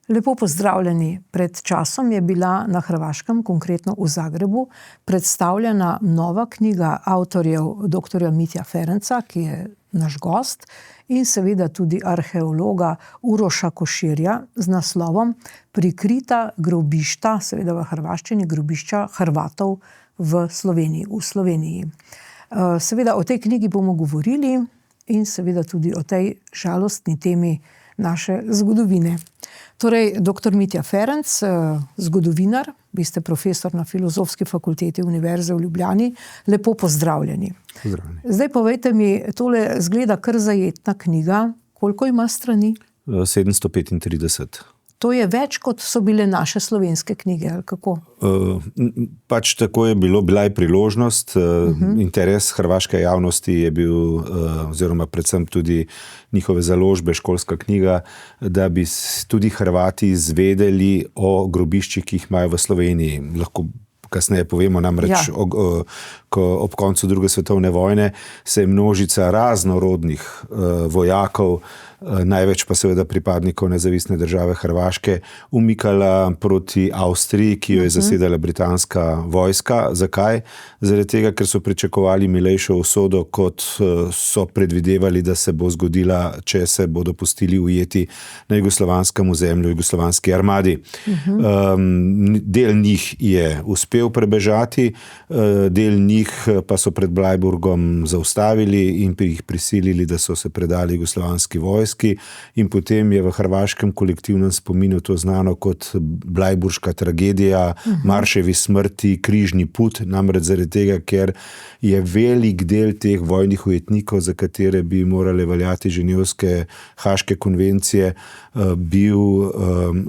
Lepo pozdravljeni. Pred časom je bila na Hrvaškem, konkretno v Zagrebu, predstavljena nova knjiga avtorjev dr. Mitja Ferenca, ki je naš gost, in seveda tudi arheologa Uroša Koširja z naslovom Prikrita grobišča, seveda v hrvaščini, grobišča Hrvatov v Sloveniji. Seveda o tej knjigi bomo govorili in seveda tudi o tej žalostni temi naše zgodovine. Torej, dr. Mitja Ferenc, zgodovinar, vi ste profesor na Filozofski fakulteti Univerze v Ljubljani. Lepo pozdravljeni. Pozdravljeni. Zdaj povejte mi, tole zgleda kar zajetna knjiga. Koliko ima strani? 735. To je več, kot so bile naše slovenske knjige, ali kako? Pač tako je bilo, bila je priložnost. Interes hrvaške javnosti je bil, oziroma predvsem tudi njihove založbe, školska knjiga, da bi tudi Hrvati izvedeli o grobiščih, ki jih imajo v Sloveniji. Lahko kasneje povemo, namreč ob koncu druge svetovne vojne se je množica raznorodnih vojakov, največ pa seveda pripadnikov nezavisne države Hrvaške, umikala proti Avstriji, ki jo je zasedala britanska vojska. Zakaj? Zaradi tega, ker so pričakovali milejšo usodo, kot so predvidevali, da se bo zgodila, če se bodo pustili ujeti na jugoslovanskem ozemlju, jugoslovanski armadi. Del njih je uspel prebežati, del njih pa so pred Blajburgom zaustavili in jih prisilili, da so se predali jugoslovanski vojski, in potem je v hrvaškem kolektivnem spominu to znano kot Blajburška tragedija, marševi smrti, križni put, namreč zaradi tega, ker je velik del teh vojnih ujetnikov, za katere bi morale veljati ženevske haške konvencije, bil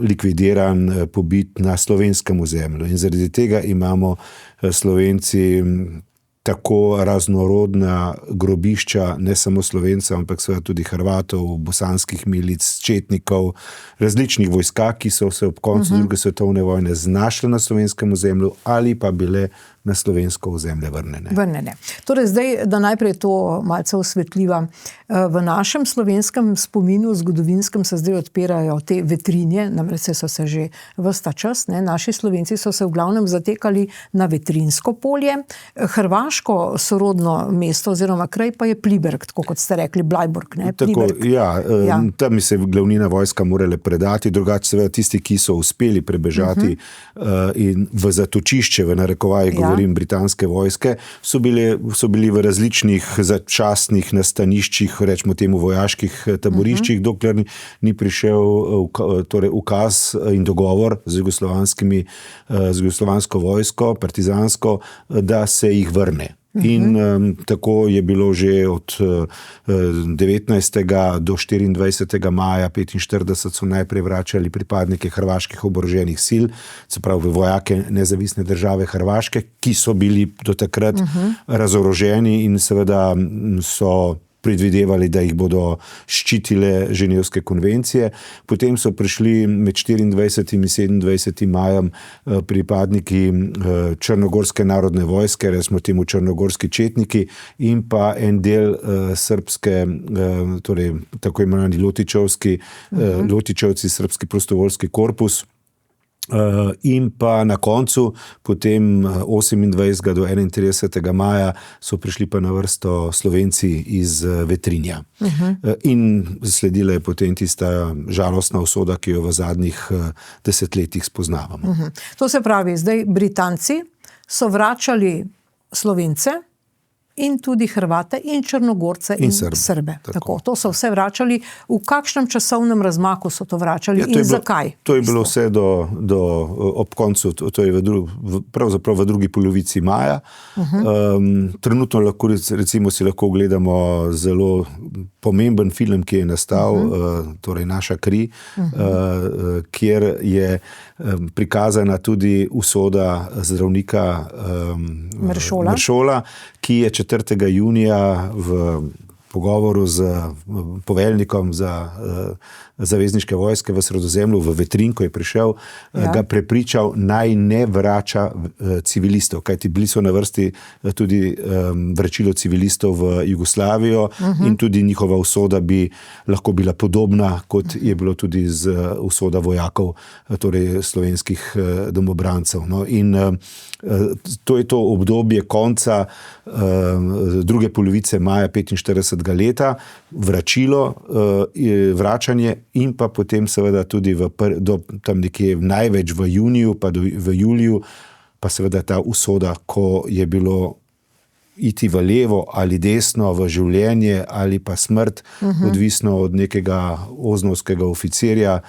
likvidiran, pobit na slovenskem ozemlju. In zaradi tega imamo Slovenci tako raznorodna grobišča, ne samo Slovencev, ampak seveda tudi Hrvatov, bosanskih milic, četnikov, različnih vojska, ki so se ob koncu druge svetovne vojne znašle na slovenskem ozemlju ali pa bile na slovensko ozemlje vrnjene. Torej zdaj, da najprej to malce osvetliva. V našem slovenskem spominu, zgodovinskem, se zdaj odpirajo te vetrinje, namreč so se že ves ta čas, naši Slovenci so se v glavnem zatekali na Vetrinsko polje. Hrvaško sorodno mesto oziroma kraj pa je Pliberk, tako kot ste rekli, Blajburg. Tako, tam bi se glavnina vojska morale predati, drugače seveda tisti, ki so uspeli prebežati in v zatočišče, v narekovaji govorim, britanske vojske, so bili v različnih začasnih nastaniščih, rečemo temu vojaških taboriščih, dokler ni prišel torej ukaz in dogovor z jugoslovansko vojsko, partizansko, da se jih vrne. In tako je bilo že od 19. do 24. maja 1945 so najprej vračali pripadnike hrvaških oboroženih sil, se pravi vojake nezavisne države Hrvaške, ki so bili do takrat razoroženi in seveda so predvidevali, da jih bodo ščitile ženevske konvencije. Potem so prišli med 24. in 27. majem pripadniki Črnogorske narodne vojske, resmo temu črnogorski četniki, in pa en del srpske, torej tako imenovani Ljotićevci, srpski prostovoljski korpus. In pa na koncu, potem 28. do 31. maja so prišli pa na vrsto Slovenci iz Vetrinja. In sledila je potem tista žalostna usoda, ki jo v zadnjih desetletjih spoznavamo. To se pravi, zdaj Britanci so vračali Slovence in tudi Hrvate in Črnogorce in Srbe. Tako. To so vse vračali. V kakšnem časovnem razmaku so to vračali in zakaj? To je bilo vse do ob koncu, to je pravzaprav v drugi polovici maja. Trenutno lahko, recimo, si lahko ogledamo zelo pomemben film, ki je nastal, torej Naša kri, kjer je prikazana tudi usoda zdravnika Meršola, ki je 4. junija v pogovoru z poveljnikom za zavezniške vojske v Sredozemlju, v Vetrin, ko je prišel, ga prepričal, naj ne vrača civilistov, kajti bili so na vrsti tudi vračilo civilistov v Jugoslavijo in tudi njihova usoda bi lahko bila podobna, kot je bilo tudi z usoda vojakov, torej slovenskih domobrancev. No, in to je to obdobje konca druge polovice maja 45. leta, vračilo, vračanje in pa potem seveda tudi do tam nekje največ v juniju, pa v juliju, pa seveda ta usoda, ko je bilo iti v levo ali desno, v življenje ali pa smrt, odvisno od nekega oznovskega oficirja,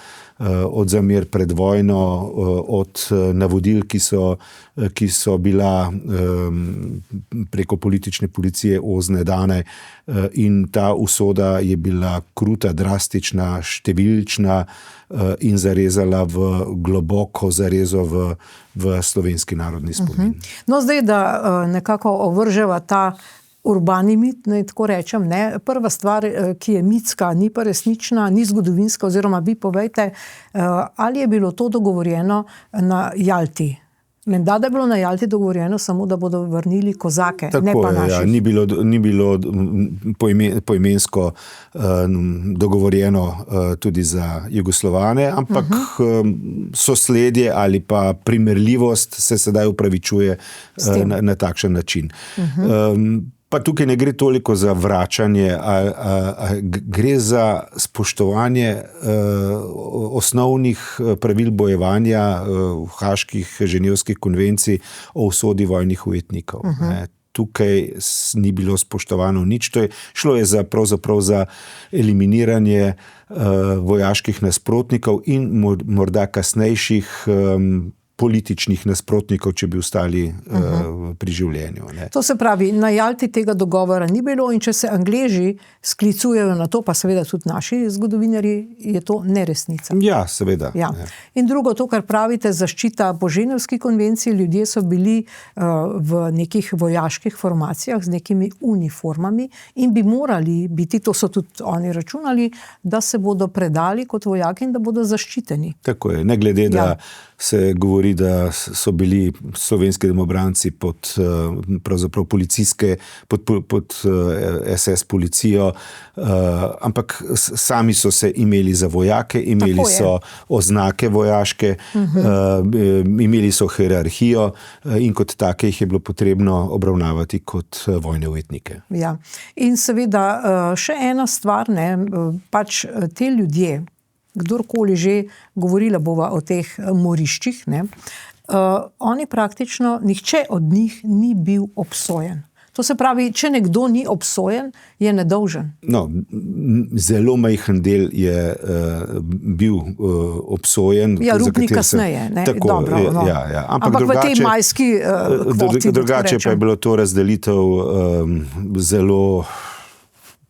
od zamer pred vojno, od navodil, ki so bila preko politične policije ozne dane, in ta usoda je bila kruta, drastična, številčna in zarezala v globoko zarezo v slovenski narodni spomin. No, zdaj, da nekako ovrževa ta urbani mit, ne, tako rečem, ne. Prva stvar, ki je mitska, ni pa resnična, ni zgodovinska, oziroma vi povejte, ali je bilo to dogovorjeno na Jalti? Menda, da je bilo na Jalti dogovorjeno samo, da bodo vrnili kozake, tako ne pa naših. Ja, ni bilo poimensko dogovorjeno tudi za Jugoslovane, ampak sosledje ali pa primerljivost se sedaj upravičuje na takšen način. Pa tukaj ne gre toliko za vračanje, gre za spoštovanje osnovnih pravil bojevanja Haških ženevskih konvencij o usodi vojnih ujetnikov. Tukaj ni bilo spoštovano nič. Šlo je pravzaprav za eliminiranje vojaških nasprotnikov in morda kasnejših političnih nasprotnikov, če bi ostali pri življenju. Ne. To se pravi, na Jalti tega dogovora ni bilo, in če se Angleži sklicujejo na to, pa seveda tudi naši zgodovinarji, je to neresnica. Ja, seveda. Ja. In drugo, to, kar pravite, zaščita po Ženevski konvenciji, ljudje so bili v nekih vojaških formacijah z nekimi uniformami in bi morali biti, to so tudi oni računali, da se bodo predali kot vojaki in da bodo zaščiteni. Tako je, ne glede, da se govori, da so bili slovenski domobranci pod pravzaprav policijske, pod SS policijo, ampak sami so se imeli za vojake, imeli so oznake vojaške, imeli so hierarhijo in kot take jih je bilo potrebno obravnavati kot vojne ujetnike. Ja. In seveda še ena stvar, ne, pač te ljudje, kdorkoli že, govorila bova o teh moriščih, ne, oni praktično, nihče od njih ni bil obsojen. To se pravi, če nekdo ni obsojen, je nedolžen. No, zelo majhen del je bil obsojen. Ja, Rupnik kasneje. Ne? Tako, dobro, no. Ja. Ampak drugače, v tej majski kvoti. Drugače pa je bilo to razdelitev zelo...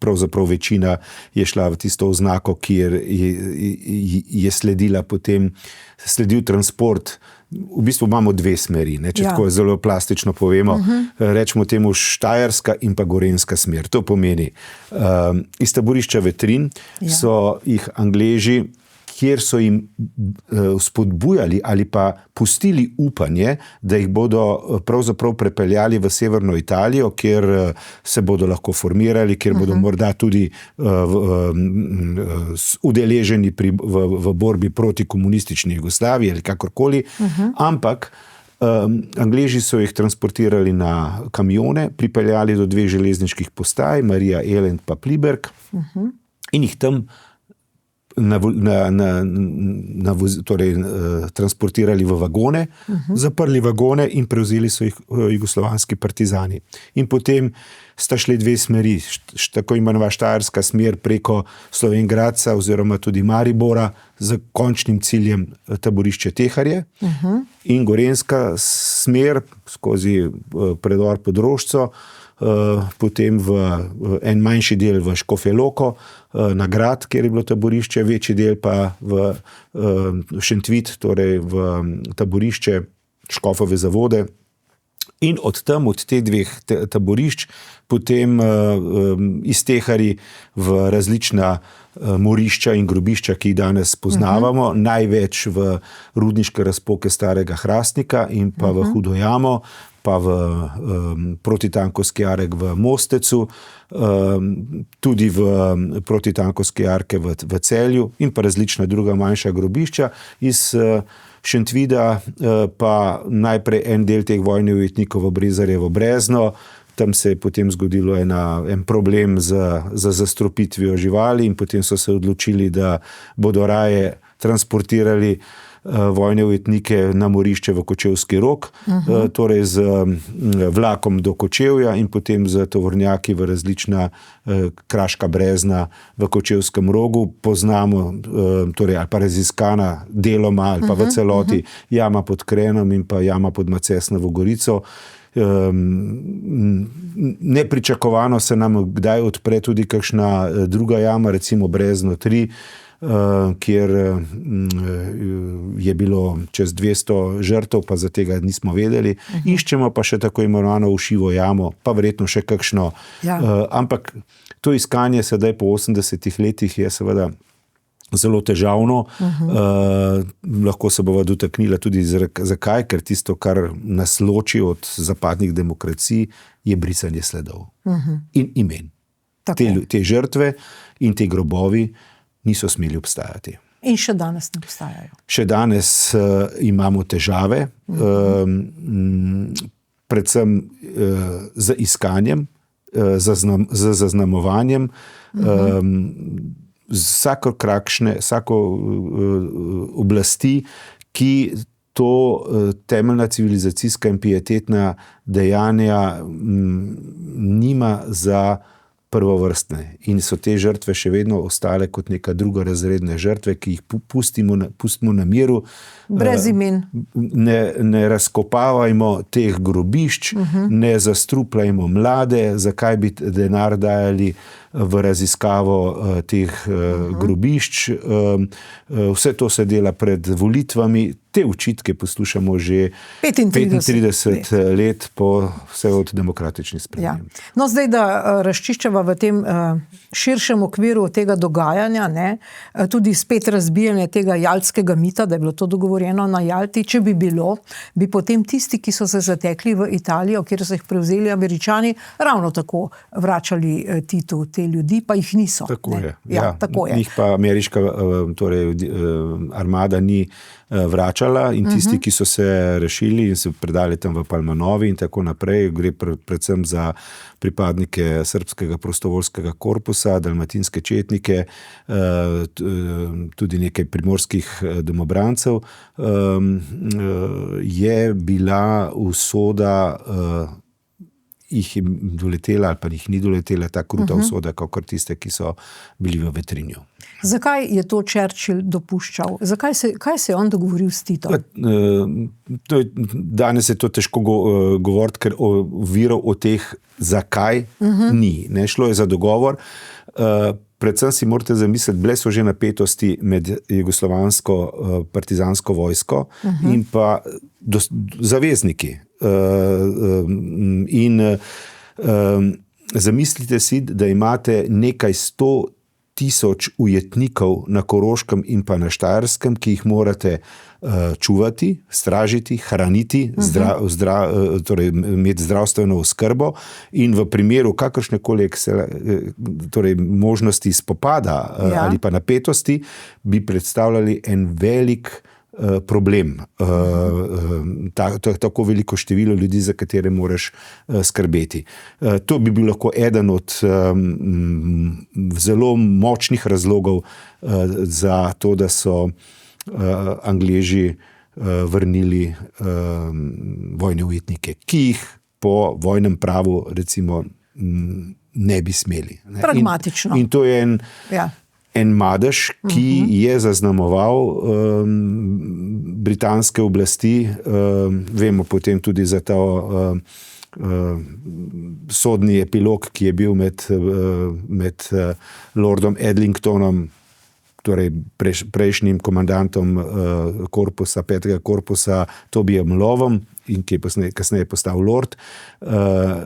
Pravzaprav večina je šla v tisto oznako, kjer je sledil transport. V bistvu imamo dve smeri, ne, če tako zelo plastično povemo. Rečemo temu Štajerska in pa Gorenjska smer. To pomeni, iz taborišča Vetrin so jih Angleži, kjer so jim spodbujali ali pa pustili upanje, da jih bodo pravzaprav prepeljali v severno Italijo, kjer se bodo lahko formirali, kjer bodo morda tudi udeleženi v borbi proti komunistični Jugoslaviji ali kakorkoli, ampak Angleži so jih transportirali na kamione, pripeljali do dveh železniških postaj, Marija Elend pa Pliberk, in jih tam transportirali v vagone, zaprli vagone in prevzeli so jih jugoslovanski partizani. In potem sta šli dve smeri, tako imenova Štajerska smer preko Slovenj Gradca oziroma tudi Maribora z končnim ciljem taborišče Teharje, in Gorenjska smer skozi predor pod Rožco, potem v en manjši del v Škofjo Loko, na Grad, kjer je bilo taborišče, večji del pa v Šentvit, torej v taborišče Škofove Zavode, In od teh dveh taborišč potem iztehali v različna morišča in grobišča, ki jih danes poznavamo, največ v rudniške razpoke Starega Hrastnika in pa v Hudo jamo, pa v protitankovski jarek v Mostecu, tudi v protitankovski jarke v Celju in pa različna druga manjša grobišča. Iz Šentvida pa najprej en del teh vojnih ujetnikov v Brezarjevo Brezno, tam se je potem zgodilo en problem z zastrupitvijo živali in potem so se odločili, da bodo raje transportirali vojne ujetnike na morišče v Kočevski Rog, torej z vlakom do Kočevja in potem z tovornjaki v različna kraška brezna v Kočevskem Rogu. Poznamo, torej ali pa raziskana deloma ali pa v celoti jama pod Krenom in pa jama pod Macesnovo Gorico. Nepričakovano se nam kdaj odpre tudi kakšna druga jama, recimo Brezno 3, kjer je bilo čez 200 žrtev, pa za tega nismo vedeli. Iščemo pa še tako imenovano Ušivo jamo, pa verjetno še kakšno. Ampak to iskanje sedaj po 80 letih je seveda zelo težavno. Lahko se bova dotaknila tudi zakaj, ker tisto, kar nas loči od zapadnih demokracij, je brisanje sledov in imen. Te žrtve in te grobovi niso smeli obstajati. In še danes ne obstajajo. Še danes imamo težave, predvsem z iskanjem, z zaznamovanjem, vsako oblasti, ki to temeljna civilizacijska in pietetna dejanja nima za prvovrstne in so te žrtve še vedno ostale kot neka drugorazredne žrtve, ki jih pustimo na miru. Brez imen. Ne razkopavajmo teh grobišč, ne zastrupljajmo mlade, zakaj bi denar dajali v raziskavo teh grobišč. Vse to se dela pred volitvami. Te očitke poslušamo že 35 let po vse od demokratičnih sprememb. Ja. No, zdaj, da razčiščava v tem širšem okviru tega dogajanja, tudi spet razbijanje tega jaltskega mita, da je bilo to dogovorjeno na Jalti. Če bi bilo, bi potem tisti, ki so se zatekli v Italijo, kjer so jih prevzeli Američani, ravno tako vračali Titu te ljudi, pa jih niso. Tako je. Ja, tako je. Njih pa ameriška armada ni vračala in tisti, ki so se rešili in se predali tam v Palmanovi in tako naprej, gre predvsem za pripadnike srbskega prostovoljskega korpusa, dalmatinske četnike, tudi nekaj primorskih domobrancev, je bila usoda jih je doletela ali pa jih ni doletela ta kruta usoda, kakor tiste, ki so bili v Vetrinju. Zakaj je to Churchill dopuščal? Kaj se je on dogovoril s Titom? Danes je to težko govoriti, ker virov o teh zakaj ni. Šlo je za dogovor. Predvsem si morate zamisliti, bile so že napetosti med jugoslovansko partizansko vojsko in pa zavezniki. In zamislite si, da imate nekaj 100,000 ujetnikov na Koroškem in pa na Štajerskem, ki jih morate čuvati, stražiti, hraniti, torej imeti zdravstveno oskrbo in v primeru kakršnekoli torej možnosti spopada ali pa napetosti bi predstavljali en velik problem. Tako veliko število ljudi, za katere moraš skrbeti. To bi bil lahko eden od zelo močnih razlogov za to, da so Angleži vrnili vojne ujetnike, ki jih po vojnem pravu recimo ne bi smeli. Pragmatično. In to je en madež, ki je zaznamoval britanske oblasti. Vemo potem tudi za ta sodni epilog, ki je bil med Lordom Edlingtonom, torej prejšnjim komandantom korpusa, 5. korpusa Tobijem Lovom, in ki je kasneje postal Lord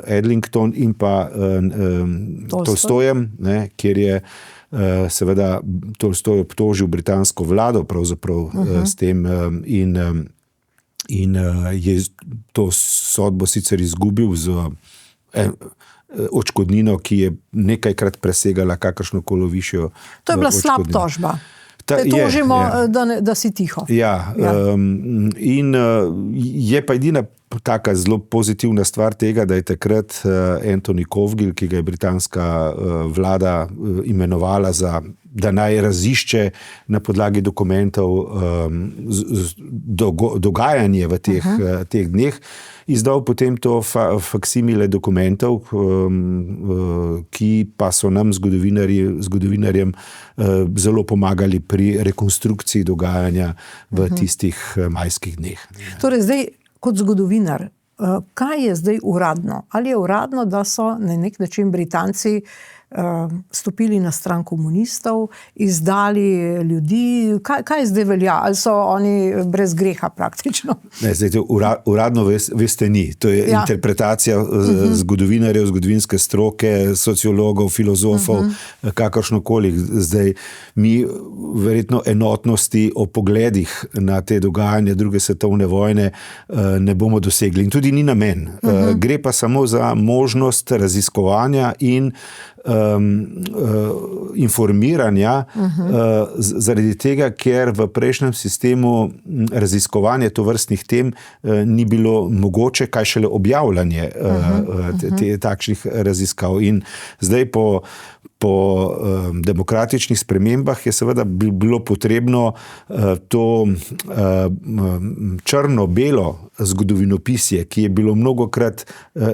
Edlington, in pa Tolstojem, kjer je seveda Tolstoj obtožil britansko vlado pravzaprav s tem in je to sodbo sicer izgubil z odškodnino, ki je nekajkrat presegala kakršnokoli višjo. To je bila slab tožba. Te tožimo, da si tiho. Ja. In je pa edina taka zelo pozitivna stvar tega, da je takrat Anthony Cockfield, ki ga je britanska vlada imenovala da naj razišče na podlagi dokumentov dogajanje v teh dneh, izdal potem to faksimile dokumentov, ki pa so nam zgodovinarjem zelo pomagali pri rekonstrukciji dogajanja v tistih majskih dneh. Torej zdaj, kot zgodovinar, kaj je zdaj uradno? Ali je uradno, da so na nek način Britanci stopili na stran komunistov, izdali ljudi? Kaj zdaj velja? Ali so oni brez greha praktično? Ne, zdaj, uradno veste ni. To je interpretacija zgodovinarjev, zgodovinske stroke, sociologov, filozofov, kakršnokoli. Zdaj, mi verjetno enotnosti o pogledih na te dogajanja druge svetovne vojne ne bomo dosegli. In tudi ni namen. Gre pa samo za možnost raziskovanja in informiranja zaradi tega, ker v prejšnjem sistemu raziskovanja tovrstnih tem ni bilo mogoče, kaj šele objavljanje takšnih raziskav. In zdaj po demokratičnih spremembah je seveda bilo potrebno to črno-belo zgodovinopisje, ki je bilo mnogokrat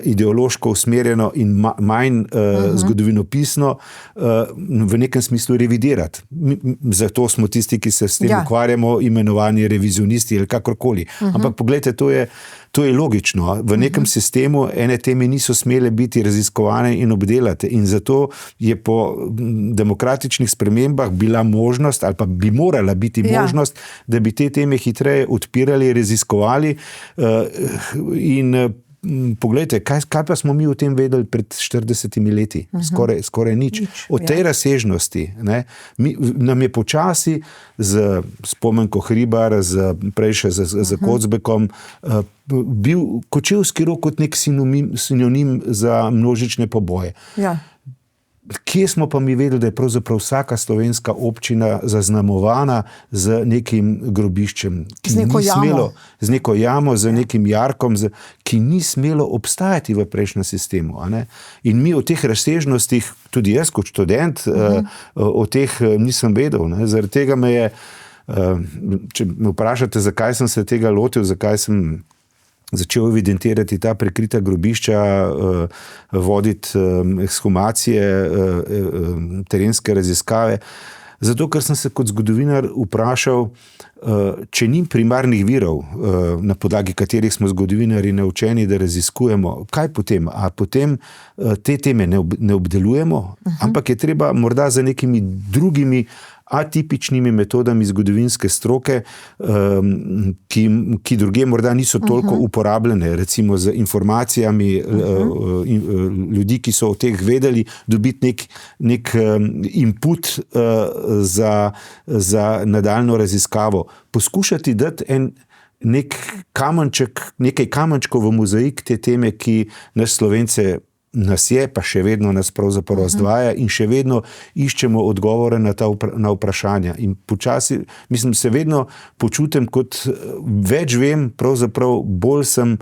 ideološko usmerjeno in manj zgodovinopisno, v nekem smislu revidirati. Zato smo tisti, ki se s tem ukvarjamo, imenovani revizionisti ali kakorkoli. Ampak poglejte, to je logično. V nekem sistemu ene teme niso smele biti raziskovane in obdelate. In zato je po demokratičnih spremembah bila možnost, ali pa bi morala biti možnost, da bi te teme hitreje odpirali, raziskovali. In poglejte, kaj pa smo mi o tem vedeli pred 40 leti? Skoraj nič. O tej razsežnosti nam je počasi z Spomenko Hribar, prej še z Kocbekom, bil Kočevski rok kot nek sinonim za množične poboje. Ja. Kje smo pa mi vedeli, da je pravzaprav vsaka slovenska občina zaznamovana z nekim grobiščem, z neko jamo, z nekim jarkom, ki ni smelo obstajati v prejšnjem sistemu. In mi o teh razsežnostih, tudi jaz kot študent, o teh nisem vedel. Zaradi tega me je, če me vprašate, zakaj sem se tega lotil, zakaj sem začel evidentirati ta prekrita grobišča, voditi ekshumacije, terenske raziskave. Zato, ker sem se kot zgodovinar vprašal, če ni primarnih virov, na podlagi katerih smo zgodovinarji naučeni, da raziskujemo, kaj potem? A potem te teme ne obdelujemo, ampak je treba morda za nekimi drugimi atipičnimi metodami zgodovinske stroke, ki drugje morda niso toliko uporabljene, recimo z informacijami ljudi, ki so o teh vedeli, dobiti nek input za nadaljno raziskavo. Poskušati dati nekaj kamenčkov v mozaik te teme, ki nas Slovence nas je, pa še vedno nas pravzaprav razdvaja in še vedno iščemo odgovore na vprašanja. In počasi, se vedno počutim, kot več vem, pravzaprav bolj sem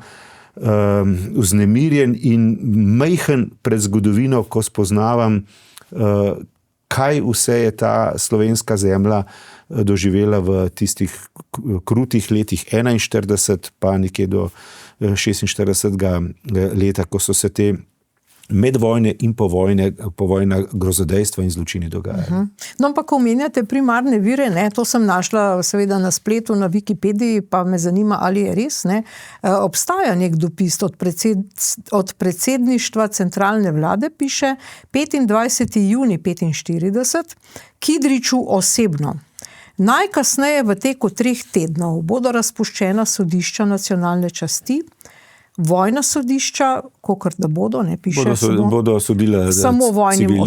vznemirjen in majhen pred zgodovino, ko spoznavam, kaj vse je ta slovenska zemlja doživela v tistih krutih letih 41, pa nekje do 46. leta, ko so se te medvojne in povojna grozodejstva in zločini dogajajo. No, ampak omenjate primarne vire, ne? To sem našla seveda na spletu, na Wikipediji, pa me zanima, ali je res. Ne? Obstaja nek dopis od predsedništva centralne vlade, piše 25. juni 1945, Kidriču osebno. Najkasneje v teku 3 tednov bodo razpuščena sodišča nacionalne časti, vojna sodišča, kokor da bodo, ne piše bodo sodila samo vojnim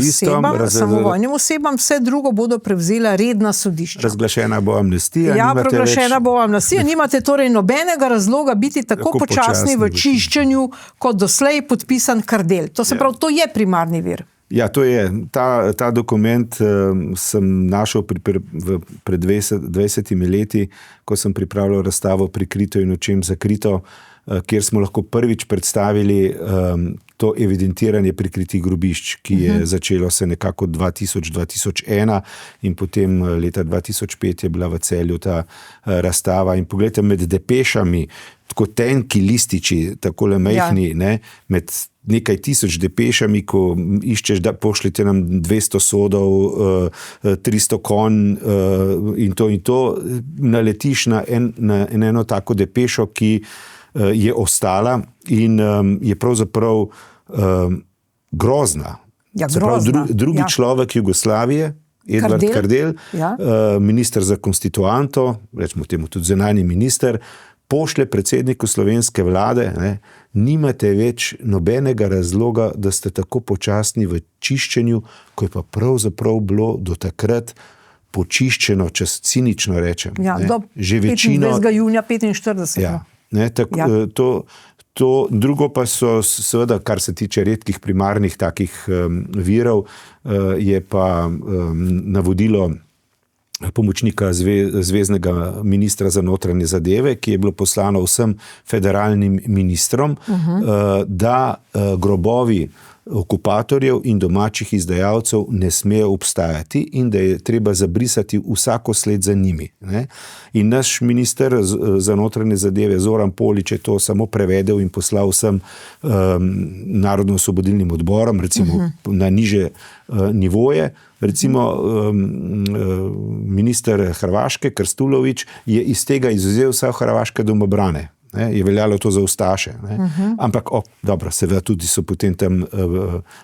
osebam, vse drugo bodo prevzela redna sodišča. Razglašena bo amnestija. Bo amnestija. Nimate torej nobenega razloga biti tako počasni v čiščenju, kot doslej podpisan Kardelj. To se pravi, to je primarni vir. Ja, to je. Ta dokument sem našel pred 20 leti, ko sem pripravljal razstavo Prikrito in očem zakrito, kjer smo lahko prvič predstavili to evidentiranje prikritih grobišč, ki je začelo se nekako 2000-2001 in potem leta 2005 je bila v Celju ta razstava. In pogledajte, med depešami, tako tenki lističi, takole majhni, ne, med nekaj tisoč depešami, ko iščeš, da pošljete nam 200 sodov, 300 konj in to, naletiš na eno tako depešo, ki je ostala in je pravzaprav grozna. Ja, grozna. Drugi človek Jugoslavije, Edvard Kardelj, minister za konstituanto, rečemo temu tudi zunanji minister, pošlje predsedniku slovenske vlade, ne, nimate več nobenega razloga, da ste tako počasni v čiščenju, ko je pa pravzaprav bilo do takrat počiščeno, če cinično rečem. Ja, do 25. junija 1945. Ja. Ne, drugo pa so seveda, kar se tiče redkih primarnih takih virov, je pa navodilo pomočnika zveznega ministra za notranje zadeve, ki je bilo poslano vsem federalnim ministrom, da grobovi okupatorjev in domačih izdajalcev ne smejo obstajati in da je treba zabrisati vsako sled za njimi. Ne? In naš minister za notranje zadeve Zoran Polič je to samo prevedel in poslal vsem narodno-osvobodilnim odborom, recimo na niže nivoje. Recimo minister Hrvaške Krstulović je iz tega izvzel vse hrvaške domobrane. Ne, je veljalo to za ustaše. Ampak, dobro, seveda tudi so potem tam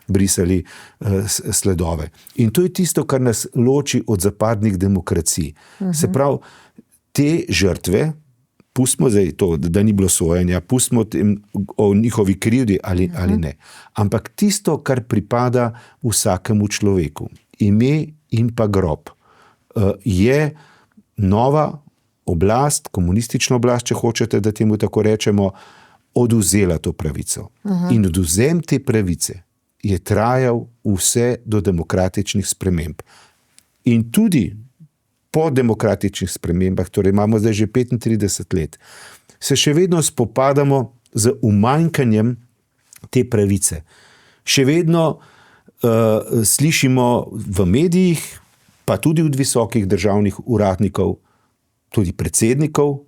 brisali sledove. In to je tisto, kar nas loči od zapadnih demokracij. Se pravi, te žrtve, pustimo zdaj to, da ni bilo sojenja, pustimo o njihovi krivdi ali ne. Ampak tisto, kar pripada vsakemu človeku, ime in pa grob, je nova oblast, komunistična oblast, če hočete, da temu tako rečemo, odvzela to pravico. In odvzem te pravice je trajal vse do demokratičnih sprememb. In tudi po demokratičnih spremembah, torej imamo zdaj že 35 let, se še vedno spopadamo z umanjkanjem te pravice. Še vedno slišimo v medijih, pa tudi od visokih državnih uradnikov, tudi predsednikov,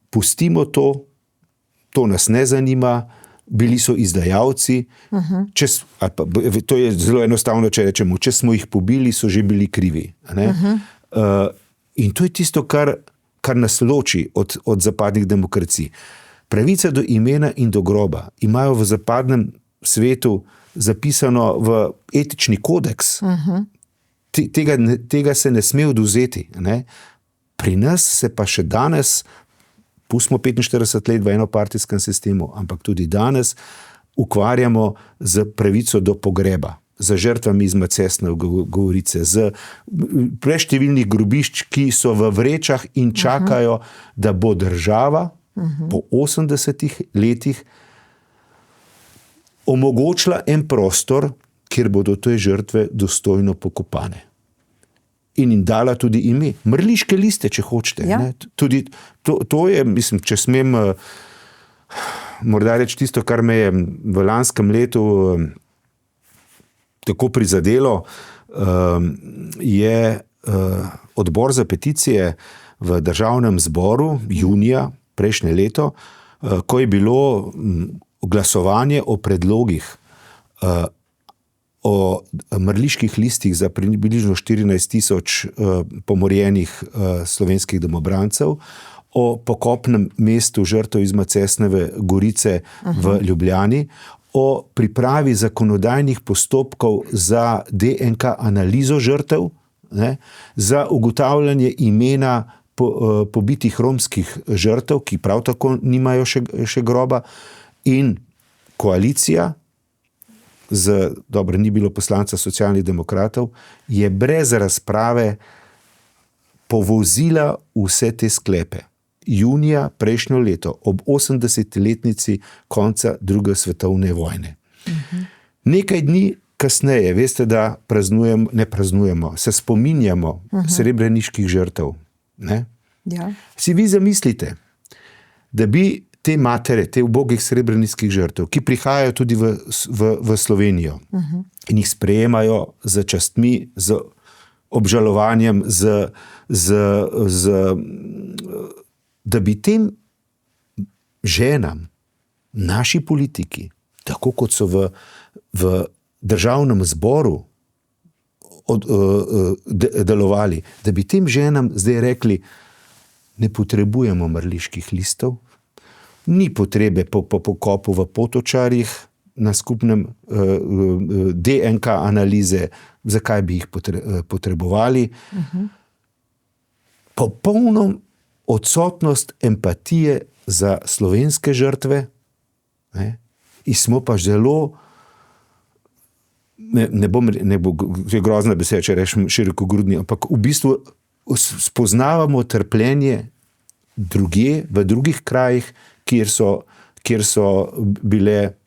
pustimo to nas ne zanima, bili so izdajalci, to je zelo enostavno, če rečemo, če smo jih pobili, so že bili krivi. In to je tisto, kar nas loči od zapadnih demokracij. Pravica do imena in do groba imajo v zapadnem svetu zapisano v etični kodeks. Tega se ne sme odvzeti. Ne? Pri nas se pa še danes, pustimo 45 let v enopartijskem sistemu, ampak tudi danes ukvarjamo z pravico do pogreba, za žrtvami iz Macesne Gorice, z preštevilnih grobišč, ki so v vrečah in čakajo, da bo država po 80 letih omogočila en prostor, kjer bodo te žrtve dostojno pokopane. In jim dala tudi ime. Mrliške liste, če hočete. Ja. Tudi to je, mislim, če smem morda reči tisto, kar me je v lanskem letu tako prizadelo, je odbor za peticije v Državnem zboru junija prejšnje leto, ko je bilo glasovanje o predlogih o mrliških listih za približno 14,000 pomorjenih slovenskih domobrancev, o pokopnem mestu žrtev iz Macesneve Gorice v Ljubljani, o pripravi zakonodajnih postopkov za DNK analizo žrtev, ne, za ugotavljanje imena pobitih romskih žrtev, ki prav tako nimajo še groba, in koalicija, dobro, ni bilo poslanca Socialnih demokratov, je brez razprave povozila vse te sklepe. Junija prejšnjo leto, ob 80-letnici konca druge svetovne vojne. Nekaj dni kasneje, veste, da se spominjamo srebreniških žrtev. Ne? Ja. Si vi zamislite, da bi te matere, te ubogih srebreniških žrtev, ki prihajajo tudi v Slovenijo in jih sprejemajo z častmi, z obžalovanjem, da bi tem ženam, naši politiki, tako kot so v državnem zboru delovali, da bi tem ženam zdaj rekli, ne potrebujemo mrliških listov, ni potrebe po pokopu v Potočarjih, na skupnem DNK analize, zakaj bi jih potrebovali. Popolno odsotnost empatije za slovenske žrtve, ne? In smo pa zelo, ne bo grozna beseda, če rečem širokogrudni, ampak v bistvu spoznavamo trpljenje drugje, v drugih krajih, kjer so bile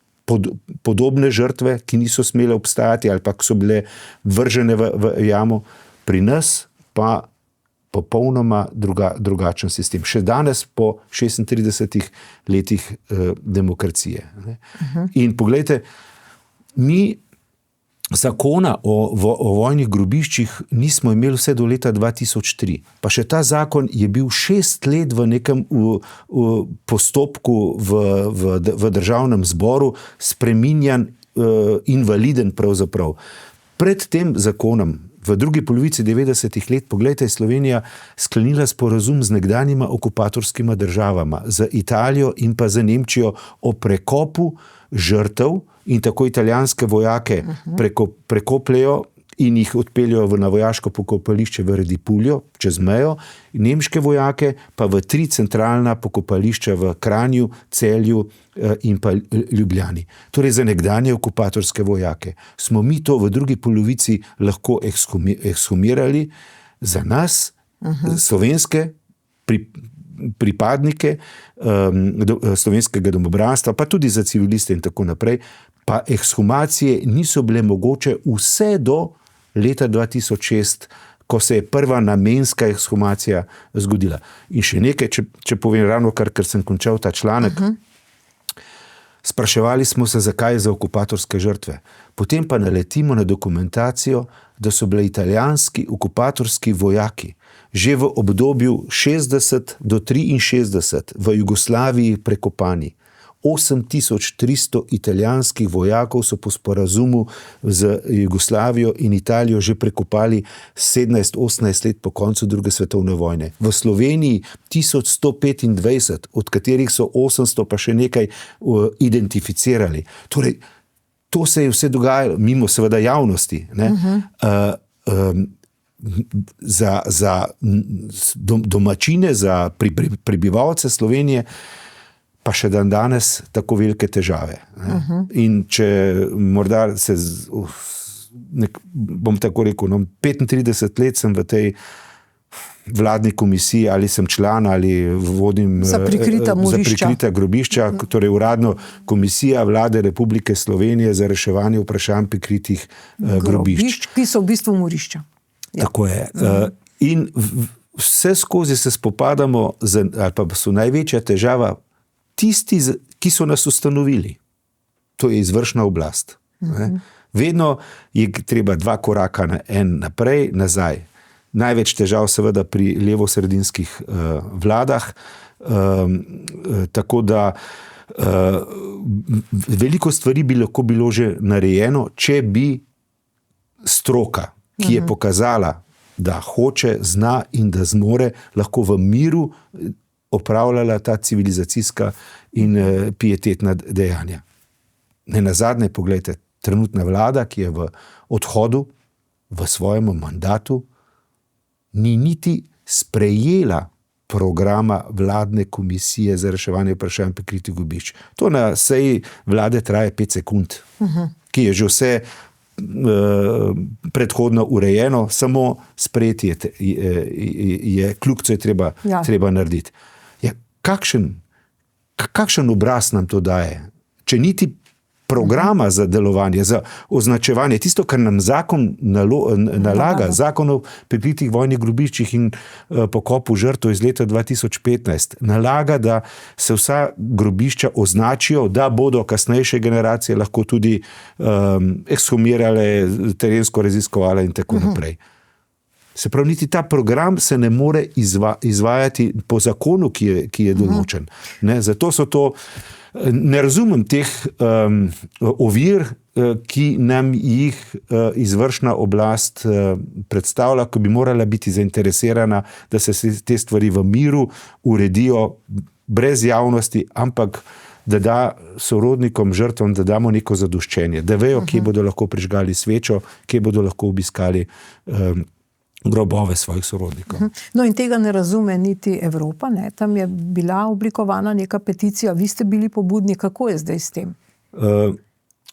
podobne žrtve, ki niso smele obstajati ali pa so bile vržene v jamo. Pri nas pa popolnoma drugačen sistem. Še danes po 36 letih demokracije. In poglejte, mi zakona o vojnih grobiščih nismo imeli vse do leta 2003. Pa še ta zakon je bil 6 let v nekem postopku v državnem zboru, spreminjan, invaliden pravzaprav. Pred tem zakonom, v drugi polovici 90-ih let, poglejte, je Slovenija sklenila sporazum z nekdanjima okupatorskima državama, z Italijo in pa z Nemčijo, o prekopu žrtev, in tako italijanske vojake prekopljajo in jih odpeljajo na vojaško pokopališče v Redipuljo, čez mejo, nemške vojake pa v 3 centralna pokopališča v Kranju, Celju in pa Ljubljani. Torej za nekdanje okupatorske vojake. Smo mi to v drugi polovici lahko ekshumirali, za nas, slovenske pripadnike slovenskega domobranstva, pa tudi za civiliste in tako naprej, pa ekshumacije niso bile mogoče vse do leta 2006, ko se je prva namenska ekshumacija zgodila. In še nekaj, če povem ravno ker sem končal ta članek, spraševali smo se, zakaj za okupatorske žrtve. Potem pa naletimo na dokumentacijo, da so bile italijanski okupatorski vojaki že v obdobju 60 do 63 v Jugoslaviji prekopani. 8300 italijanskih vojakov so po sporazumu z Jugoslavijo in Italijo že prekopali 17-18 let po koncu druge svetovne vojne. V Sloveniji 1125, od katerih so 800 pa še nekaj identificirali. Torej, to se je vse dogajalo, mimo seveda javnosti, ne? Za domačine, za prebivalce Slovenije pa še dan danes tako velike težave. In če morda bom tako rekel, 35 let sem v tej vladni komisiji, ali sem član, ali vodim za prikrita grobišča, torej uradno komisija Vlade Republike Slovenije za reševanje vprašanj prikritih grobišč. Ki so v bistvu morišča. Ja. Tako je. In vse skozi se spopadamo, ali pa so največja težava tisti, ki so nas ustanovili. To je izvršna oblast. Vedno je treba 2 koraka naprej, nazaj. Največ težav seveda pri levosredinskih vladah, tako da veliko stvari bi lahko bilo že narejeno, če bi stroka, ki je pokazala, da hoče, zna in da zmore, lahko v miru opravljala ta civilizacijska in pietetna dejanja. Nenazadnje, poglejte, trenutna vlada, ki je v odhodu, v svojem mandatu, ni niti sprejela programa vladne komisije za reševanje vprašanj prikritih grobišč. To na seji vlade traje 5 sekund, ki je že vse predhodno urejeno, samo sprejetje je kljukco je treba narediti. Ja, kakšen obraz nam to daje? Če niti programa za delovanje, za označevanje, tisto, kar nam zakon nalaga, zakon o prikritih vojnih grobiščih in pokopu žrtev iz leta 2015, nalaga, da se vsa grobišča označijo, da bodo kasnejše generacije lahko tudi ekshumirale, terensko raziskovale in tako naprej. Se pravi, niti ta program se ne more izvajati po zakonu, ki je določen. Ne, zato so to. Ne razumem teh ovir, ki nam jih izvršna oblast predstavlja, ko bi morala biti zainteresirana, da se te stvari v miru uredijo brez javnosti, ampak da da sorodnikom, žrtvam, da damo neko zadoščenje, da vejo, kje bodo lahko prižgali svečo, kje bodo lahko obiskali grobove svojih sorodnikov. No in tega ne razume niti Evropa, ne? Tam je bila oblikovana neka peticija, vi ste bili pobudni, kako je zdaj s tem?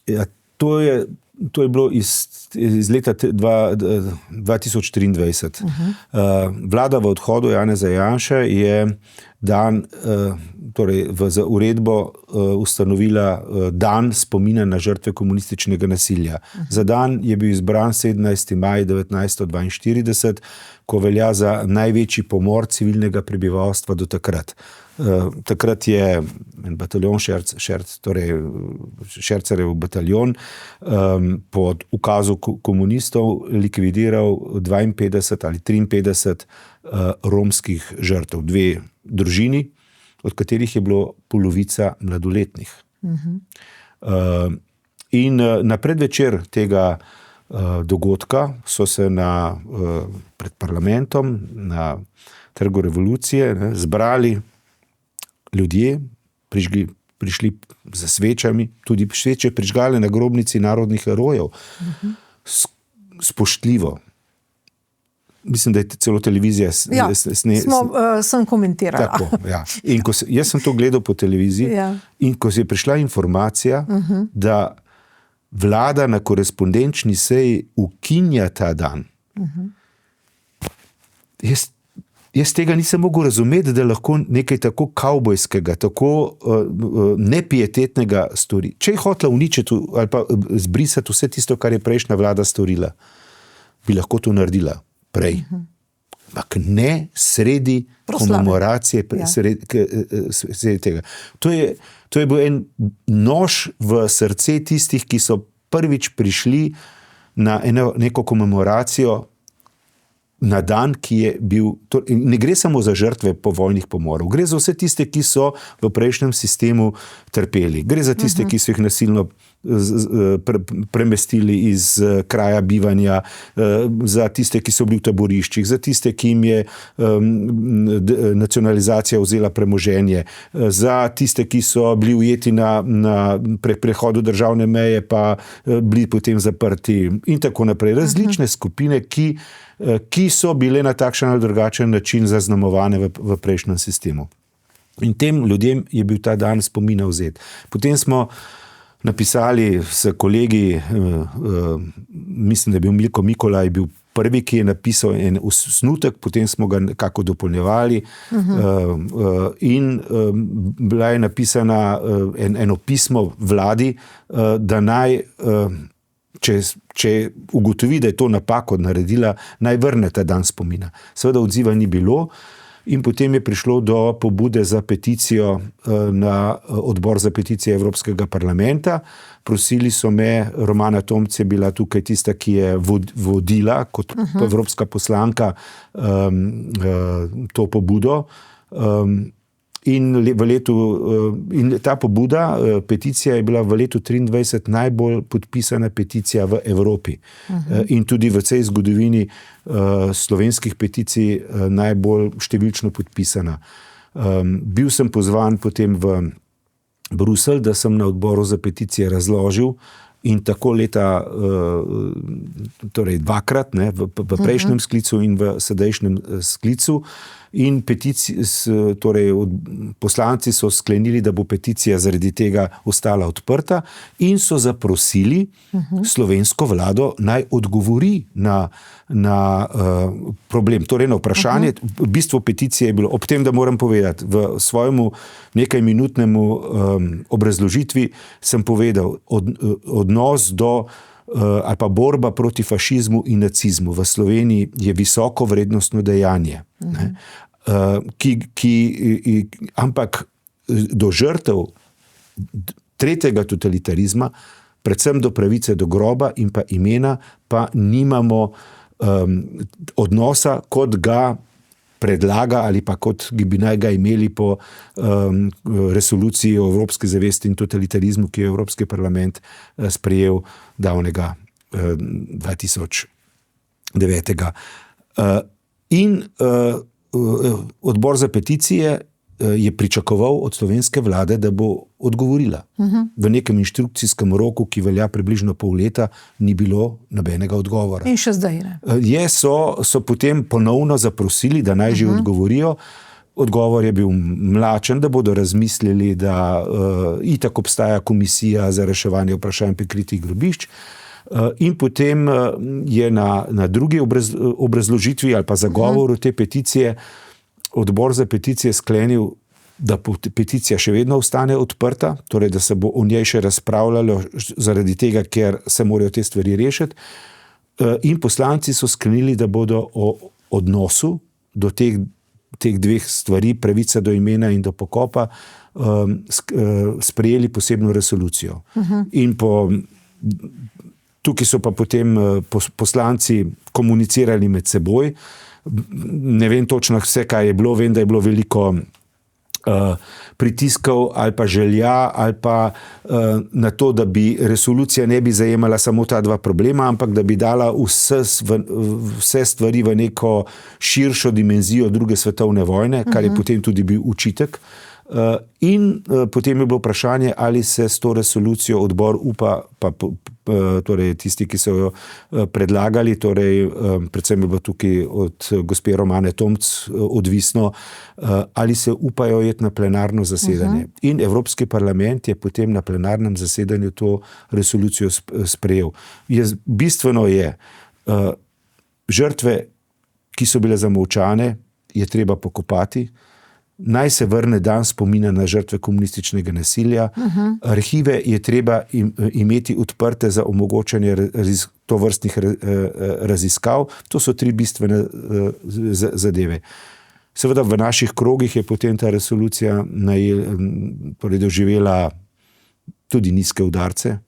Ja, to je bilo iz leta 2023. Vlada v odhodu Janeza Janše je dan, torej za uredbo ustanovila dan spomina na žrtve komunističnega nasilja. Za dan je bil izbran 17. maj 1942, ko velja za največji pomor civilnega prebivalstva do takrat. Takrat je en bataljon Šercerjev bataljon pod ukazu komunistov likvidiral 52 ali 53 romskih žrtev. 2 družini, od katerih je bilo polovica mladoletnih. In na predvečer tega dogodka so se pred parlamentom na Trgu revolucije zbrali ljudje, prišli za svečami, tudi sveče prižgale na grobnici narodnih herojev. Spoštljivo. Mislim, da je celo televizija sem komentirala. Tako, ja. In jaz sem to gledal po televiziji, in ko je prišla informacija, da vlada na korespondenčni seji ukinja ta dan, jaz tega nisem mogel razumeti, da lahko nekaj tako kavbojskega, tako nepietetnega stori. Če je hotela uničiti ali pa zbrisati vse tisto, kar je prejšnja vlada storila, bi lahko to naredila prej. Ampak ne sredi komemoracije, sredi tega. To je bil en nož v srce tistih, ki so prvič prišli na neko komemoracijo na dan, ki je bil, ne gre samo za žrtve povojnih pomorov, gre za vse tiste, ki so v prejšnjem sistemu trpeli. Gre za tiste, ki so jih nasilno premestili iz kraja bivanja, za tiste, ki so bili v taboriščih, za tiste, ki jim je nacionalizacija vzela premoženje, za tiste, ki so bili ujeti na prehodu državne meje, pa bili potem zaprti in tako naprej. Različne skupine, ki so bile na takšen ali drugačen način zaznamovane v prejšnjem sistemu. In tem ljudem je bil ta dan spomina vzet. Potem smo napisali s kolegi, mislim, da je bil Milko Mikolaj bil prvi, ki je napisal en osnutek, potem smo ga nekako dopolnjevali in bila je napisana eno pismo vladi, da naj, če ugotovi, da je to napako naredila, naj vrne ta dan spomina. Seveda odziva ni bilo. In potem je prišlo do pobude za peticijo na odbor za peticije Evropskega parlamenta. Prosili so me, Romana Tomc je bila tukaj tista, ki je vodila kot evropska poslanka to pobudo. In ta pobuda, peticija je bila v letu 1923 najbolj podpisana peticija v Evropi. In tudi v tej zgodovini slovenskih peticij najbolj številčno podpisana. Bil sem pozvan potem v Bruselj, da sem na odboru za peticije razložil in tako leta, torej dvakrat, ne, v prejšnjem sklicu in v sedajšnjem sklicu. In torej poslanci so sklenili, da bo peticija zaradi tega ostala odprta in so zaprosili slovensko vlado naj odgovori na problem, torej na vprašanje. Bistvo peticije je bilo, ob tem, da moram povedati, v svojemu nekajminutnemu obrazložitvi sem povedal, odnos do ali pa borba proti fašizmu in nacizmu v Sloveniji je visoko vrednostno dejanje. Ampak do žrtev tretjega totalitarizma, predvsem do pravice do groba in pa imena, pa nimamo odnosa, kot ga predlaga ali pa kot bi naj ga imeli po resoluciji o evropski zavesti in totalitarizmu, ki je Evropski parlament sprejel davnega 2009. In odbor za peticije je pričakoval od slovenske vlade, da bo odgovorila. V nekem inštrukcijskem roku, ki velja približno pol leta, ni bilo nobenega odgovora. In še zdaj ne. So potem ponovno zaprosili, da naj že odgovorijo. Odgovor je bil mlačen, da bodo razmislili, da itak obstaja komisija za reševanje vprašanj prikritih grobišč. In potem je na drugi obrazložitvi ali pa zagovoru te peticije odbor za peticije sklenil, da peticija še vedno ostane odprta, torej da se bo o njej še razpravljalo zaradi tega, ker se morajo te stvari rešiti. In poslanci so sklenili, da bodo o odnosu do teh dveh stvari, pravica do imena in do pokopa, sprejeli posebno resolucijo. In tukaj so pa potem poslanci komunicirali med seboj. Ne vem točno vse, kaj je bilo, vem, da je bilo veliko pritiskov ali pa želja ali pa na to, da bi resolucija ne bi zajemala samo ta dva problema, ampak da bi dala vse stvari v neko širšo dimenzijo druge svetovne vojne, kar je potem tudi bil učitek. In potem je bilo vprašanje, ali se s to resolucijo odbor upa, torej tisti, ki so jo predlagali, torej predvsem je bilo tukaj od gospe Romane Tomc odvisno, ali se upajo iti na plenarno zasedanje. In Evropski parlament je potem na plenarnem zasedanju to resolucijo sprejel. Bistveno je, žrtve, ki so bile zamolčane, je treba pokopati. Naj se vrne dan spomina na žrtve komunističnega nasilja. Arhive je treba imeti odprte za omogočanje tovrstnih raziskav. To so tri bistvene zadeve. Seveda v naših krogih je potem ta resolucija doživela tudi nizke udarce.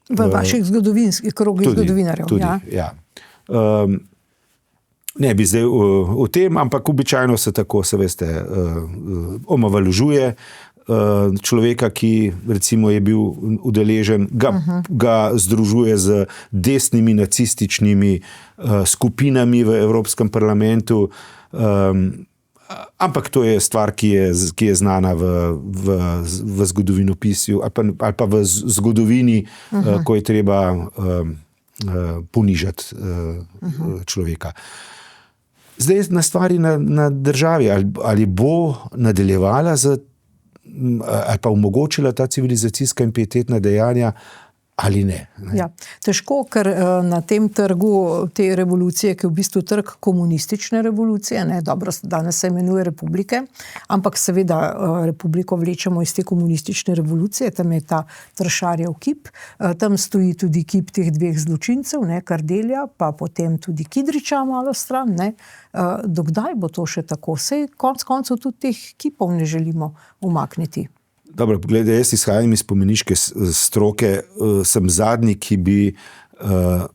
V vaših zgodovinskih krogih zgodovinarjev. Tudi, ja. Ne bi zdaj o tem, ampak običajno se tako, se veste, omalovažuje človeka, ki recimo je bil udeležen, ga združuje z desnimi nacističnimi skupinami v Evropskem parlamentu, ampak to je stvar, ki je znana v zgodovinopisju ali pa v zgodovini, ko je treba ponižati človeka. Zdaj na stvari na državi, ali bo nadaljevala ali pa omogočila ta civilizacijska in pietetna dejanja ali ne. Ja, težko, ker na tem trgu te revolucije, ki je v bistvu trg komunistične revolucije, dobro, danes se imenuje republike, ampak seveda republiko vlečemo iz te komunistične revolucije, tam je ta Tršarjev kip, tam stoji tudi kip teh dveh zločincev, Kardelja, pa potem tudi Kidriča malo stran. Dokdaj bo to še tako? Sej konec koncev tudi teh kipov ne želimo umakniti. Dobro, gledaj, jaz izhajam iz spomeniške stroke, sem zadnji, ki bi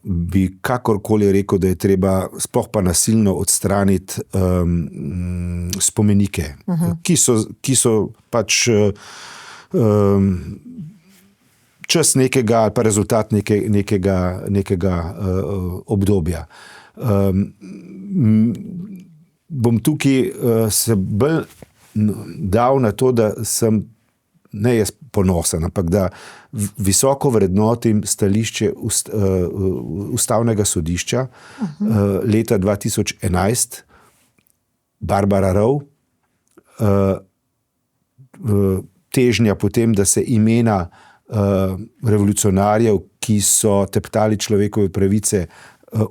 bi kakorkoli rekel, da je treba sploh pa nasilno odstraniti spomenike, ki so pač čas nekega ali pa rezultat nekega obdobja. Bom tukaj se bolj dal na to, da sem ne jaz ponosen, ampak da visoko vrednotim stališče Ustavnega sodišča leta 2011, Barbara Rau, težnja potem, da se imena revolucionarjev, ki so teptali človekove pravice,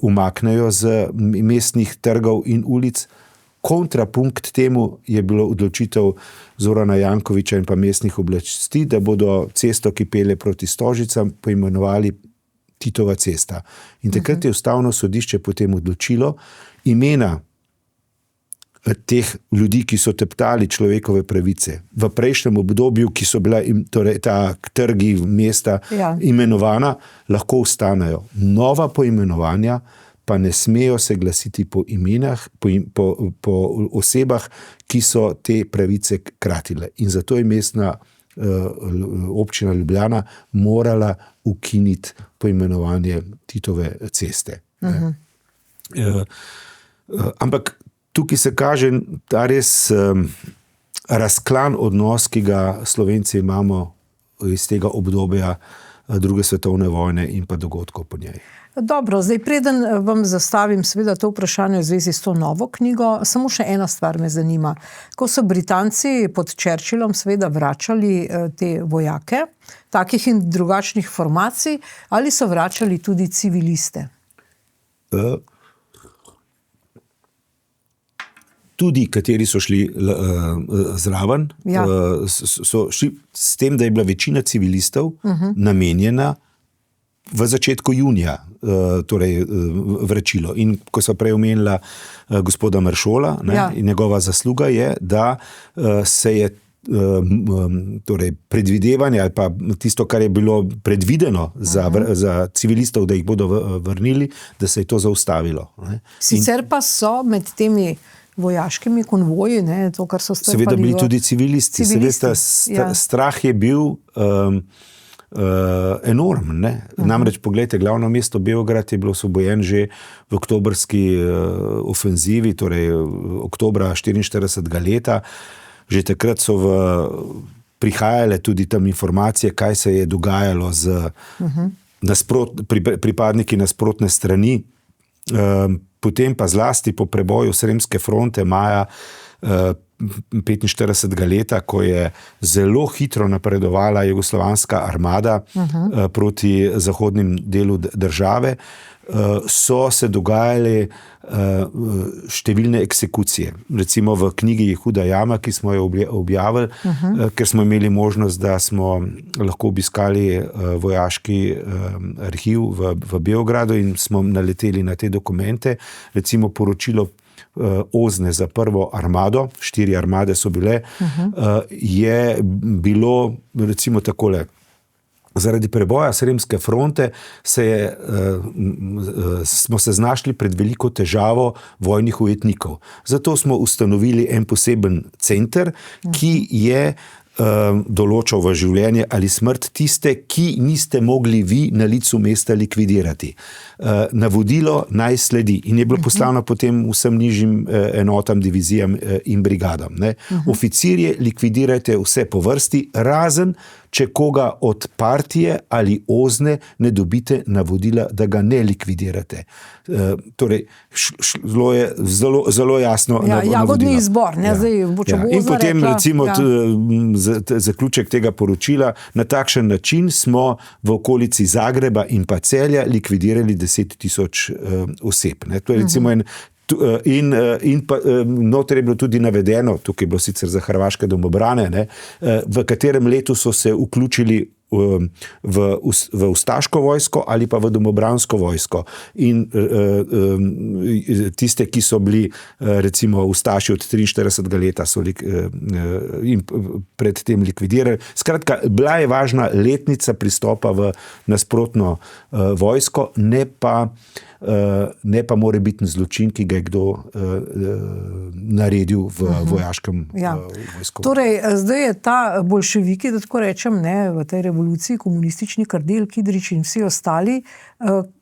umaknejo z mestnih trgov in ulic. Kontrapunkt temu je bilo odločitev Zorana Jankovića in pa mestnih oblasti, da bodo cesto, ki pelje proti Stožicam, poimenovali Titova cesta. In takrat je Ustavno sodišče potem odločilo imena teh ljudi, ki so teptali človekove pravice v prejšnjem obdobju, ki so bila torej ta trgi mesta imenovana, lahko ostanejo. Nova poimenovanja pa ne smejo se glasiti po imenah, po osebah, ki so te pravice kratile. In zato je mestna občina Ljubljana morala ukiniti poimenovanje Titove ceste. Ampak tukaj se kaže ta res razklan odnos, ki ga Slovenci imamo iz tega obdobja druge svetovne vojne in pa dogodkov po njej. Dobro, zdaj preden vam zastavim seveda to vprašanje v zvezi s to novo knjigo, samo še ena stvar me zanima. Ko so Britanci pod Churchillom seveda vračali te vojake, takih in drugačnih formacij, ali so vračali tudi civiliste? Tudi, kateri so šli zraven, so šli s tem, da je bila večina civilistov namenjena v začetku junija, torej vračilo. In ko so prej omenila gospoda Maršola, in njegova zasluga je, da se je torej predvidevanje ali pa tisto, kar je bilo predvideno za civilistov, da jih bodo vrnili, da se je to zaustavilo. Sicer pa so med temi vojaškimi konvoji, to, kar so strpali. Seveda bili tudi civilisti. Strah je bil enormen. Namreč, poglejte, glavno mesto Beograd je bilo osvobojen že v oktobrski ofenzivi, torej oktobra 1944 leta. Že takrat so prihajale tudi tam informacije, kaj se je dogajalo z pripadniki nasprotne strani. Potem pa zlasti po preboju Sremske fronte maja 1945 leta, ko je zelo hitro napredovala jugoslovanska armada proti zahodnim delu države, so se dogajale številne eksekucije. Recimo v knjigi Huda jama, ki smo jo objavili, ker smo imeli možnost, da smo lahko obiskali vojaški arhiv v Beogradu in smo naleteli na te dokumente. Recimo poročilo Ozne za prvo armado, 4 armade so bile, je bilo recimo takole. Zaradi preboja Sremske fronte smo se znašli pred veliko težavo vojnih ujetnikov. Zato smo ustanovili en poseben center, ki je določal v življenje ali smrt tiste, ki niste mogli vi na licu mesta likvidirati. Navodilo naj sledi. In je bilo poslano potem vsem nižjim enotam, divizijam in brigadam. Oficirje likvidirajte vse po vrsti, razen če koga od partije ali Ozne ne dobite navodila, da ga ne likvidirate. Torej, je zelo jasno navodilo. Jagodni izbor. In potem recimo zaključek tega poročila, na takšen način smo v okolici Zagreba in pa Celja likvidirali 10.000 oseb. To je recimo in pa noter je bilo tudi navedeno, tukaj je bilo sicer za hrvaške domobrane, v katerem letu so se vključili v ustaško vojsko ali pa v domobransko vojsko. In tiste, ki so bili recimo ustaši od 43. leta so in predtem likvidirali. Skratka, bila je važna letnica pristopa v nasprotno vojsko, ne pa morebitni zločin, ki ga je kdo naredil v vojaškem vojsku. Torej, zdaj je ta boljševiki, da tako rečem, v tej revoluciji, komunistični Kardelj, Kidrič in vsi ostali,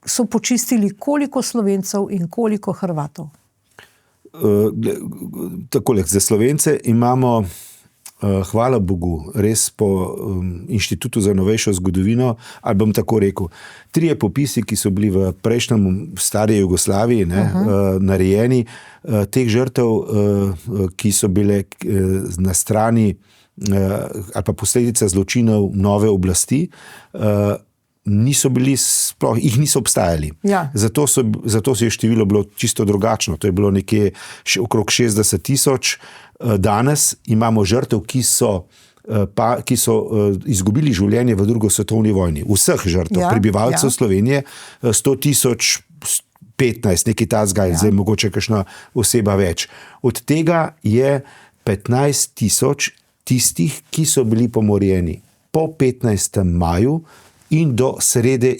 so počistili koliko Slovencev in koliko Hrvatov? Takole, za Slovence imamo, hvala Bogu, res po Inštitutu za novejšo zgodovino, ali bom tako rekel, 3 popisi, ki so bili v prejšnjem stari Jugoslaviji narejeni, teh žrtev, ki so bile na strani ali pa posledica zločinov nove oblasti, niso bili sploh, jih niso obstajali. Ja. Zato je število bilo čisto drugačno. To je bilo nekje okrog 60 000. Danes imamo žrtev, ki so izgubili življenje v drugo svetovni vojni. Vseh žrtev, prebivalcev Slovenije, 100 015, nekaj tazga, zdaj mogoče kakšna oseba več. Od tega je 15 000 tistih, ki so bili pomorjeni po 15. maju in do srede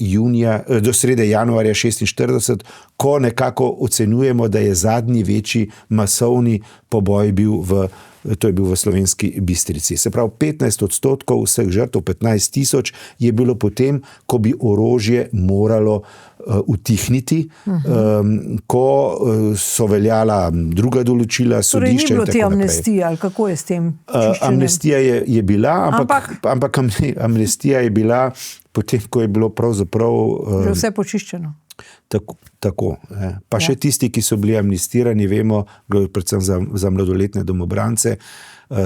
januarja 1946, ko nekako ocenjujemo, da je zadnji večji masovni poboj bil to je bil v Slovenski Bistrici. Se pravi, 15% vseh žrtev, 15 000, je bilo potem, ko bi orožje moralo utihniti, ko so veljala druga določila, sodišča in tako naprej. Torej ni bilo te amnestije, ali kako je s tem čiščenjem? Amnestija je bila, ampak amnestija je bila potem, ko je bilo pravzaprav vse počiščeno. Tako. Pa še tisti, ki so bili amnestirani, vemo, predvsem za mladoletne domobrance,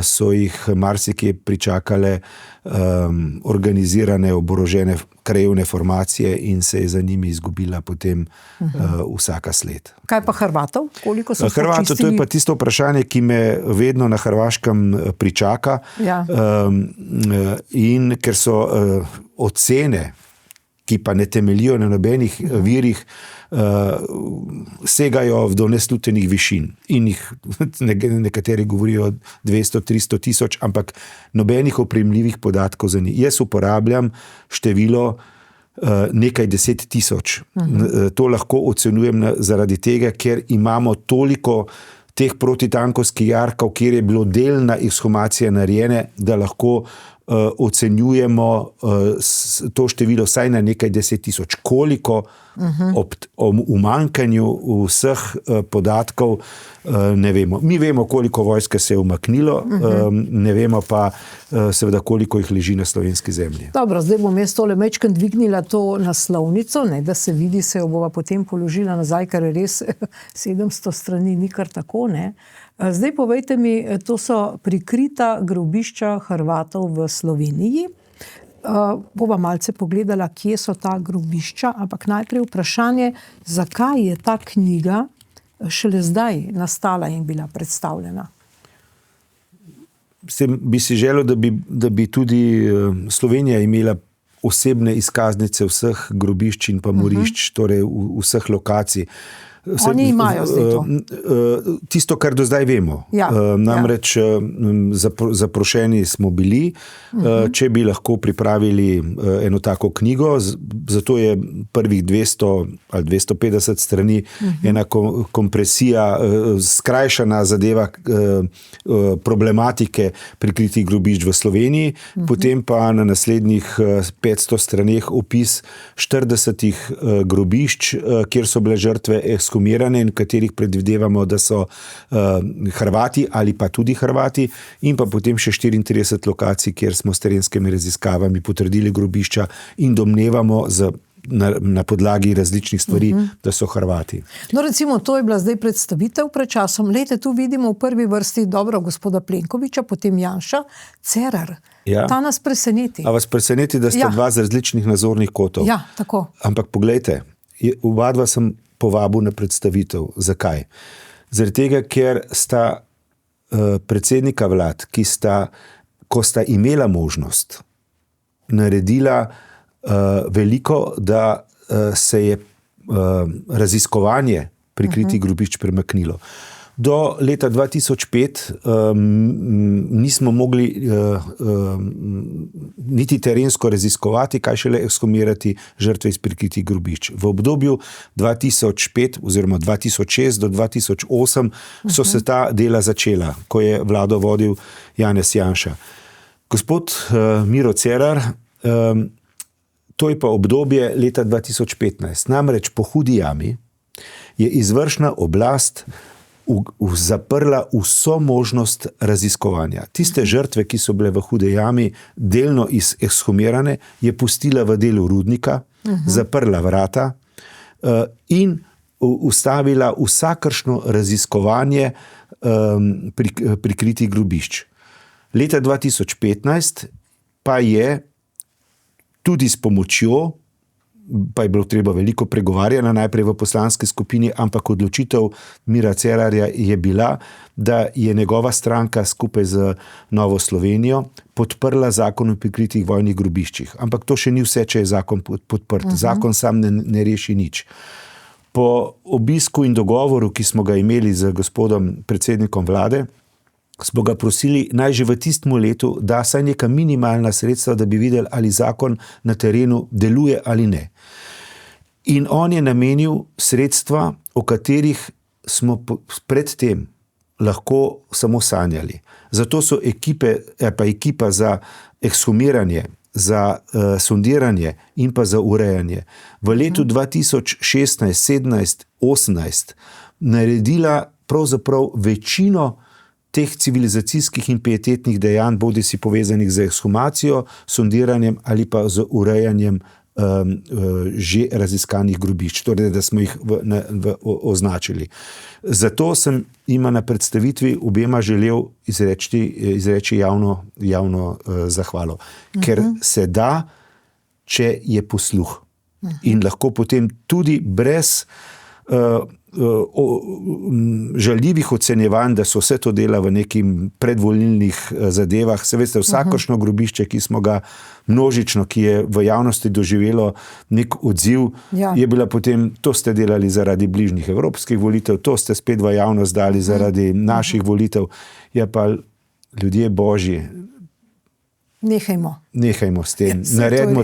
so jih marsikje pričakale organizirane, oborožene krajevne formacije in se je za njimi izgubila potem vsaka sled. Kaj pa Hrvatov? Koliko so Hrvatov, to je pa tisto vprašanje, ki me vedno na Hrvaškem pričaka. Ja. In ker so ocene, ki pa ne temeljijo na nobenih virih, segajo do neslutenih višin. In jih nekateri govorijo 200-300 000, ampak nobenih opremljivih podatkov za njih. Jaz uporabljam število nekaj 10 000. To lahko ocenjujem zaradi tega, ker imamo toliko teh protitankovskih jarkov, kjer je bilo delna ekshumacija narejene, da lahko ocenjujemo to število vsaj na nekaj 10 000. Koliko ob umanjkanju vseh podatkov ne vemo. Mi vemo, koliko vojske se je umaknilo, ne vemo pa seveda, koliko jih leži na slovenski zemlji. Dobro, zdaj bom jaz tole mečkrat dvignila to naslovnico, da se vidi, se jo bova potem položila nazaj, ker je res 700 strani, ni kar tako, Zdaj povejte mi, to so prikrita grobišča Hrvatov v Sloveniji. Bova malce pogledala, kje so ta grobišča, ampak najprej vprašanje, zakaj je ta knjiga šele zdaj nastala in bila predstavljena? Bi si želel, da bi tudi Slovenija imela osebne izkaznice vseh grobišč in pa morišč, torej vseh lokacij. Oni imajo zdaj to. Tisto, kar do zdaj vemo. Namreč zaprošeni smo bili, če bi lahko pripravili eno tako knjigo, zato je prvih 200 ali 250 strani ena kompresija, skrajšana zadeva problematike prikritih grobišč v Sloveniji, potem pa na naslednjih 500 straneh opis 40 grobišč, kjer so bile žrtve ekshumirane in katerih predvidevamo, da so Hrvati ali pa tudi Hrvati, in pa potem še 34 lokacij, kjer smo s terenskimi raziskavami potrdili grobišča in domnevamo na podlagi različnih stvari, da so Hrvati. No, recimo, to je bila zdaj predstavitev pred časom. Lejte, tu vidimo v prvi vrsti dobro gospoda Plenkovića, potem Janša, Cerar. Ja. Ta nas preseneti. A vas preseneti, da sta dva z različnih nazornih kotov? Ja, tako. Ampak poglejte, oba dva sem povabil na predstavitev. Zakaj? Zaradi tega, ker sta predsednika vlad, ko sta imela možnost naredila veliko, da se je raziskovanje prikritih grobišč premaknilo. Do leta 2005 nismo mogli niti terensko raziskovati, kaj šele ekshumirati žrtve iz prikritih grobišč. V obdobju 2005 oziroma 2006 do 2008 so se ta dela začela, ko je vlado vodil Janez Janša. Gospod Miro Cerar, to je pa obdobje leta 2015. Namreč po Hudi jami je izvršna oblast zaprla vso možnost raziskovanja. Tiste žrtve, ki so bile v Hudi jami delno ekshumirane, je pustila v delu rudnika, zaprla vrata in ustavila vsakršno raziskovanje prikritih grobišč. Leta 2015 pa je tudi s pomočjo, pa je bilo treba veliko pregovarjanja najprej v poslanski skupini, ampak odločitev Mira Cerarja je bila, da je njegova stranka skupaj z Novo Slovenijo podprla zakon o prikritih vojnih grobiščih. Ampak to še ni vse, če je zakon podprt. Zakon sam ne reši nič. Po obisku in dogovoru, ki smo ga imeli z gospodom predsednikom vlade, smo ga prosili, naj že v tistem letu da saj neka minimalna sredstva, da bi videli, ali zakon na terenu deluje ali ne. In on je namenil sredstva, o katerih smo predtem lahko samo sanjali. Zato so ekipa za ekshumiranje, za sondiranje in pa za urejanje v letu 2016, 17, 18 naredila pravzaprav večino teh civilizacijskih in pietetnih dejanj, bodi si povezanih z ekshumacijo, sondiranjem ali pa z urejanjem že raziskanih grobišč, torej da smo jih označili. Zato sem jima na predstavitvi obema želel izreči javno zahvalo. Ker se da, če je posluh. In lahko potem tudi brez žaljivih ocenjevanj, da so vse to dela v nekim predvolilnih zadevah. Se veste, vsakršno grobišče, ki smo ga množično, ki je v javnosti doživelo nek odziv, je bila potem, to ste delali zaradi bližnjih evropskih volitev, to ste spet v javnost dali zaradi naših volitev. Ja pa ljudje božji, Nehajmo s tem. Naredimo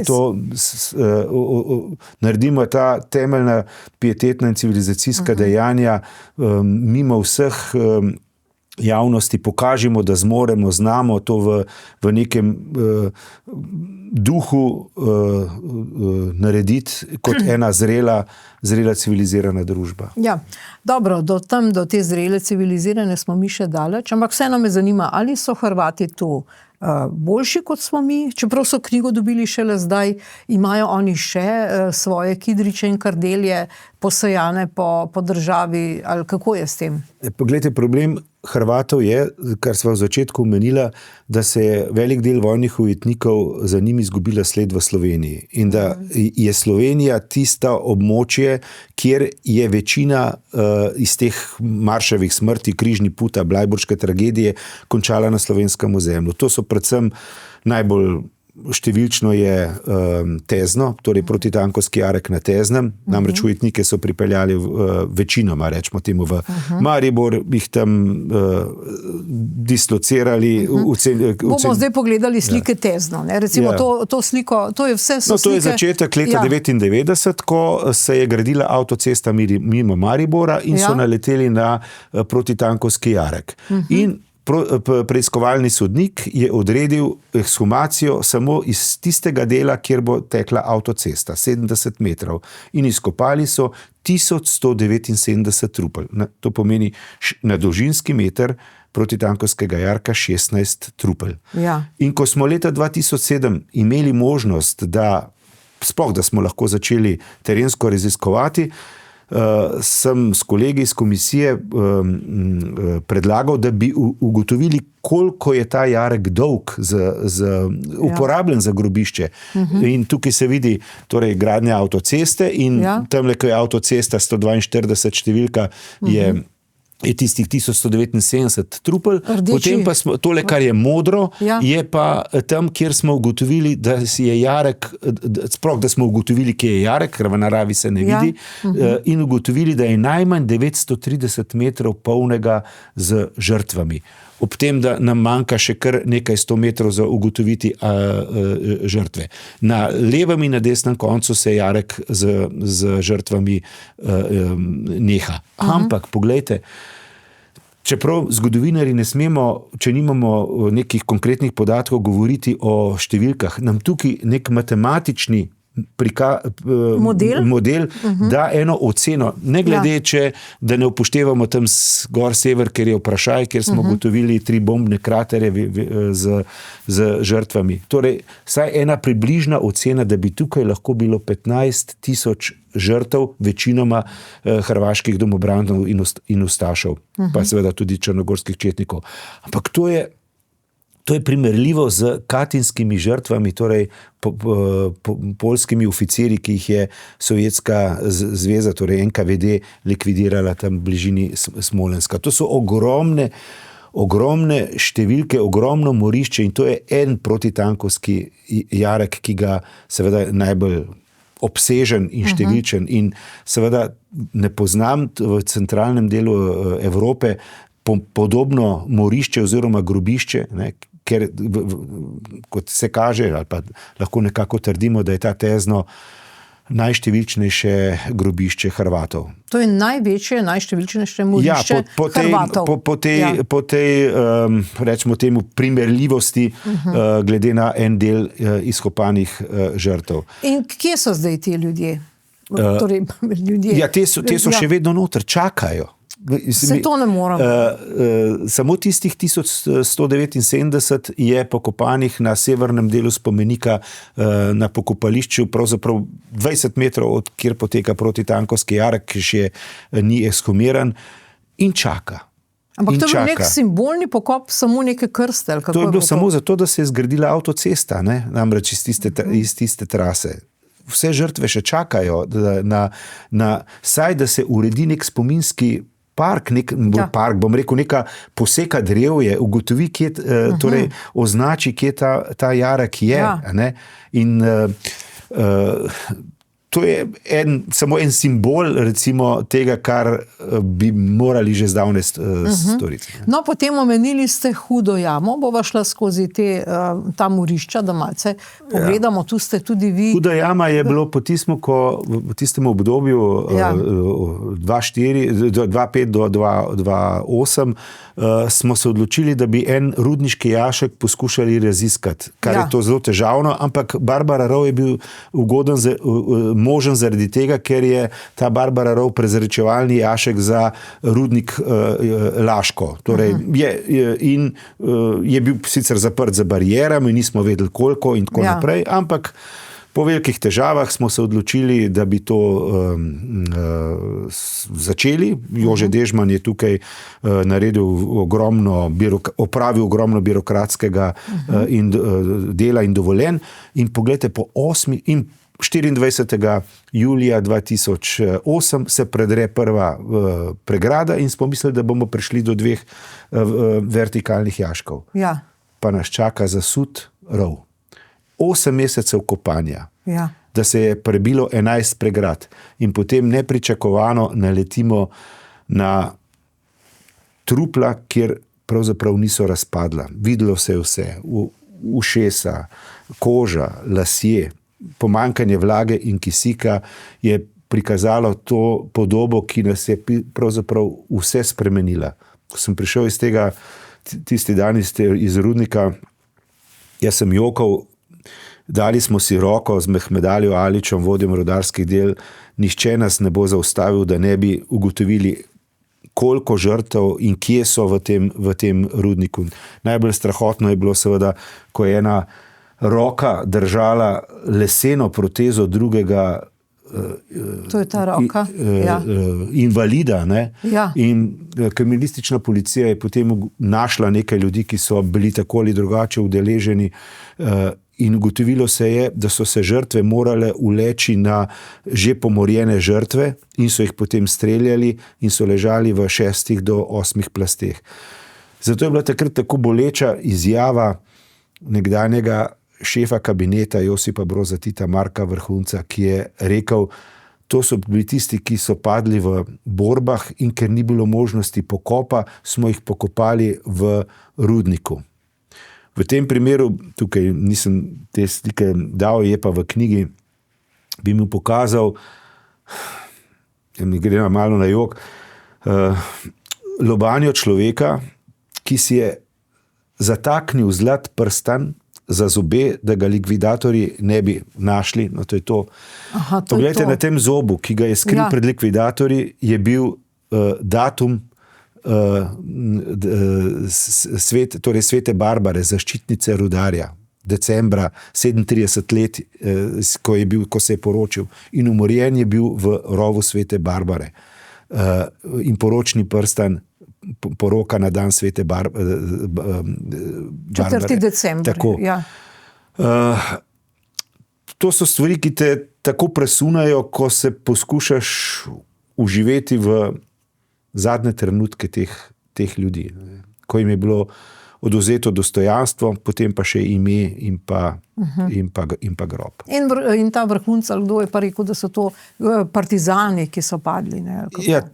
naredimo ta temeljna pietetna in civilizacijska dejanja mimo vseh javnosti, pokažimo, da zmoremo, znamo to v nekem duhu narediti kot ena zrela civilizirana družba. Ja, dobro, do te zrele civilizirane smo mi še daleč, ampak vseeno me zanima, ali so Hrvati tu boljši kot smo mi, čeprav so knjigo dobili šele zdaj, imajo oni še svoje kidriče in kardelje posejane po državi, ali kako je s tem? Poglejte, problem Hrvatov je, kar sva v začetku omenila, da se je velik del vojnih ujetnikov za njimi izgubila sled v Sloveniji. In da je Slovenija tista območje, kjer je večina iz teh Marševih smrti, križni puta, Blajburške tragedije končala na slovenskem ozemlju. To so predvsem najbolj številčno je Tezno, torej protitankovski jarek na Teznem, namreč ujetnike so pripeljali večinoma, rečemo temu, v Maribor, jih tam dislocirali. Bomo zdaj pogledali slike Tezno, ne? Recimo to sliko, to je vse so slike. To je začetek leta 1999, ko se je gradila avtocesta mimo Maribora in so naleteli na protitankovski jarek. In preiskovalni sodnik je odredil ekshumacijo samo iz tistega dela, kjer bo tekla avtocesta, 70 metrov. In izkopali so 1179 trupel. To pomeni na dolžinski meter protitankovskega jarka 16 trupel. In ko smo leta 2007 imeli možnost, da smo lahko začeli terensko raziskovati, sem s kolegi iz komisije predlagal, da bi ugotovili, koliko je ta jarek dolg uporabljen za grobišče. In tukaj se vidi torej gradnja avtoceste in tamle, ko je avtocesta 142 številka, je je tistih 1179 trupel, Rdeči. potem pa smo, tole, kar je modro, Ja. je pa tam, kjer smo ugotovili, da si je jarek, sploh da smo ugotovili, kje je jarek, ker v naravi se ne Ja. vidi, in ugotovili, da je najmanj 930 metrov polnega z žrtvami. Ob tem, da nam manjka še kar nekaj 100 metrov za ugotoviti žrtve. Na levem in na desnem koncu se jarek z žrtvami neha. Ampak, poglejte, čeprav zgodovinari ne smemo, če nimamo nekih konkretnih podatkov, govoriti o številkah, nam tukaj nek matematični model da eno oceno, ne glede, če da ne upoštevamo tam gor sever, ker je vprašaj, kjer smo ugotovili 3 bombne kraterje z žrtvami. Torej, saj ena približna ocena, da bi tukaj lahko bilo 15 tisoč žrtev, večinoma hrvaških domobranov in ustašev, pa seveda tudi črnogorskih četnikov. Ampak to je primerljivo z katinskimi žrtvami, torej poljskimi oficirji, ki jih je Sovjetska zveza, torej NKVD, likvidirala tam v bližini Smolenska. To so ogromne številke, ogromno morišče in to je en protitankovski jarek, ki ga seveda najbolj obsežen in številčen. In seveda ne poznam v centralnem delu Evrope podobno morišče oziroma grobišče, ne, ker kot se kaže, ali pa lahko nekako trdimo, da je ta tezno najštevilčnejše grobišče Hrvatov. To je največje, najštevilčnejše morišče Hrvatov. Po tej rečemo temu, primerljivosti glede na en del izkopanih žrtev. In kje so zdaj ti ljudje? Torej, ljudje. Ja, te so še vedno noter, čakajo. Se to ne morem. Samo tistih 1179 je pokopanih na severnem delu spomenika na pokopališču, pravzaprav 20 metrov od kjer poteka protitankovski jarek, ki še ni ekshumiran in čaka. Ampak to je bil nek simbolni pokop, samo neke krste? To je bilo samo zato, da se je zgradila avtocesta, ne? Namreč iz tiste trase. Vse žrtve še čakajo, saj da se uredi nek spominski park, park, bom rekel, neka poseka drevje, ugotovi, torej označi, kje ta jarek je. Ne? In to je samo en simbol, recimo, tega, kar bi morali že zdavnaj storiti. No, potem omenili ste Hudo jamo, bova šla skozi ta morišča, da malce pogledamo, tu ste tudi vi. Huda jama je bilo po tistem obdobju 2005 do 2008 smo se odločili, da bi en rudniški jašek poskušali raziskati, kar je to zelo težavno, ampak Barbara Rov je bil možen zaradi tega, ker je ta Barbara Rov prezračevalni jašek za rudnik Laško. Torej, je bil sicer zaprt za barijerami, nismo vedeli koliko in tako naprej, ampak po velikih težavah smo se odločili, da bi to začeli. Jože Dežman je tukaj opravil ogromno birokratskega dela in dovoljen. In poglejte, po 24. julija 2008 se predre prva pregrada in smo mislili, da bomo prišli do 2 vertikalnih jaškov. Ja. Pa nas čaka zasut rov. 8 mesecev kopanja, da se je prebilo 11 pregrad in potem nepričakovano naletimo na trupla, kjer pravzaprav niso razpadla. Videlo se je vse, ušesa, koža, lasje, pomanjkanje vlage in kisika je prikazalo to podobo, ki nas je pravzaprav vse spremenila. Ko sem prišel iz tega, tisti dan iz rudnika, jaz sem jokal, dali smo si roko z Mehmedalijo Aličem, vodjem rudarskih del, nihče nas ne bo zaustavil, da ne bi ugotovili, koliko žrtev in kje so v tem rudniku. Najbolj strahotno je bilo seveda, ko je ena roka držala leseno protezo drugega to je ta roka. Invalida. Ne? Ja. In kriminalistična policija je potem našla nekaj ljudi, ki so bili tako ali drugače udeleženi in ugotovilo se je, da so se žrtve morale uleči na že pomorjene žrtve in so jih potem streljali in so ležali v 6 do 8 plasteh. Zato je bila takrat tako boleča izjava nekdanjega šefa kabineta Josipa Broza Tita Marka Vrhunca, ki je rekel, to so bili tisti, ki so padli v borbah in ker ni bilo možnosti pokopa, smo jih pokopali v rudniku. V tem primeru, tukaj nisem te slike dal, je pa v knjigi, bi mu pokazal, mi gre malo na jok, lobanjo človeka, ki si je zataknil zlat prstan za zobe, da ga likvidatorji ne bi našli. No, to je to. Aha, to Poglejte, je to. na tem zobu, ki ga je skril pred likvidatorji, je bil datum torej Svete Barbare, zaščitnice rudarja, decembra 37 let, ko se je poročil. In umorjen je bil v rovu Svete Barbare. In poročni prstan, poroka na dan Svete Barbare. 4. december. Tako. Ja. To so stvari, ki te tako presunajo, ko se poskušaš uživeti v zadnje trenutke teh ljudi. Ko jim je bilo odvzeto dostojanstvo, potem pa še ime in pa grob. In ta Vrhunc, kdo je pa rekel, da so to partizani, ki so padli? Ne? Ja,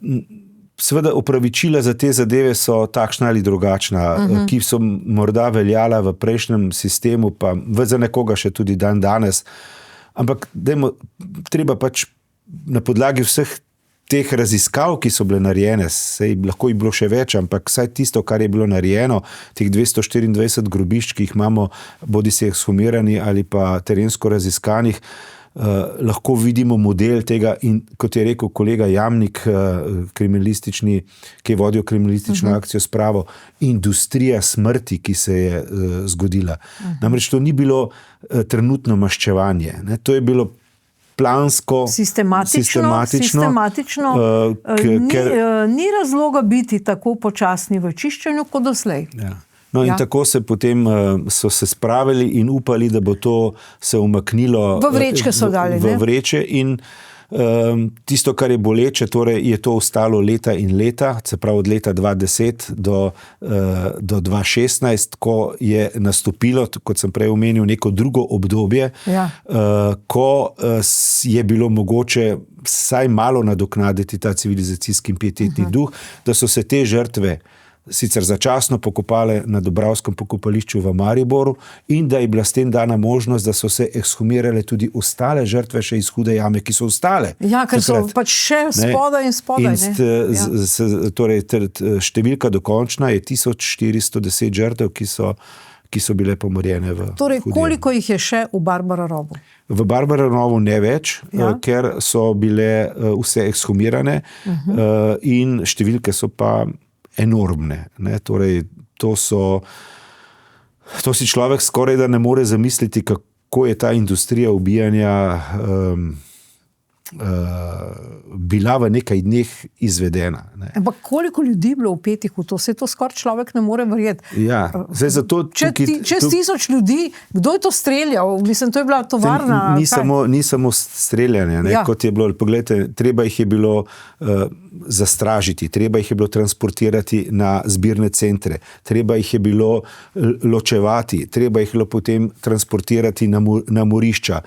seveda opravičila za te zadeve so takšna ali drugačna, ki so morda veljala v prejšnjem sistemu, pa za nekoga še tudi dan danes. Ampak treba pač na podlagi vseh teh raziskav, ki so bile narejene, sej lahko je bilo še več, ampak vsaj tisto, kar je bilo narejeno, teh 224 grobišč, ki jih imamo, bodi si ekshumirani ali pa terensko raziskanih, lahko vidimo model tega in kot je rekel kolega Jamnik, kriminalistični, ki je vodil kriminalistično akcijo Spravo, industrija smrti, ki se je zgodila. Namreč to ni bilo trenutno maščevanje, ne? To je bilo plansko, sistematično ni razloga biti tako počasni v čiščenju kot doslej. Ja. No, in tako se potem so se spravili in upali, da bo to se umaknilo v vrečke so dali, v vreče in tisto, kar je boleče, torej je to ostalo leta in leta, se pravi od leta 2010 do 2016, ko je nastopilo, kot sem prej omenil, neko drugo obdobje, ko je bilo mogoče vsaj malo nadoknaditi ta civilizacijski in pietetni duh, da so se te žrtve sicer začasno pokopale na Dobravskem pokopališču v Mariboru in da je bila s tem dana možnost, da so se ekshumirale tudi ostale žrtve še iz Hude jame, ki so ostale. Ja, ker so pač še spodaj in spodaj. Torej, številka dokončna je 1410 žrtev, ki so bile pomorjene v Torej, koliko jih je še v Barbara-rovu? V Barbara-rovu ne več, ker so bile vse ekshumirane in številke so pa enormne. Ne? Torej, to si človek skoraj da ne more zamisliti, kako je ta industrija ubijanja bila v nekaj dneh izvedena. Ne? Ampak koliko ljudi je bilo vpetih v to? Se to skoraj človek ne more verjeti. Ja, zdaj zato... Čez 1000 ljudi, kdo je to streljal? Mislim, to je bila tovarna... Ni samo streljanje, ne? Kot je bilo, poglejte, treba jih je bilo zastražiti, treba jih je bilo transportirati na zbirne centre, treba jih je bilo ločevati, treba jih je bilo potem transportirati na morišča,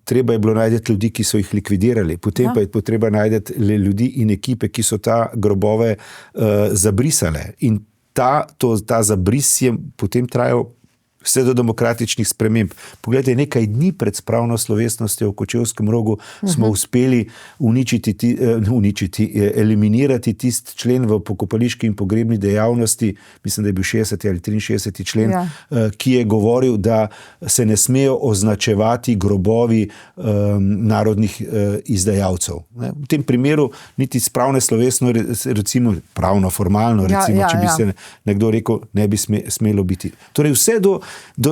treba je bilo najti ljudi, ki so jih likvidirali, potem pa je potreba najti ljudi in ekipe, ki so ta grobove zabrisale. In ta zabris je potem trajal vse do demokratičnih sprememb. Poglejte, nekaj dni pred spravno slovesnostjo v Kočevskem Rogu smo uspeli eliminirati tisti člen v pokopališki in pogrebni dejavnosti, mislim, da je bil 60. ali 63. člen, ki je govoril, da se ne smejo označevati grobovi narodnih izdajalcev. V tem primeru niti spravne slovesno, recimo pravno, formalno, recimo, če bi se nekdo rekel, ne bi smelo biti. Torej vse do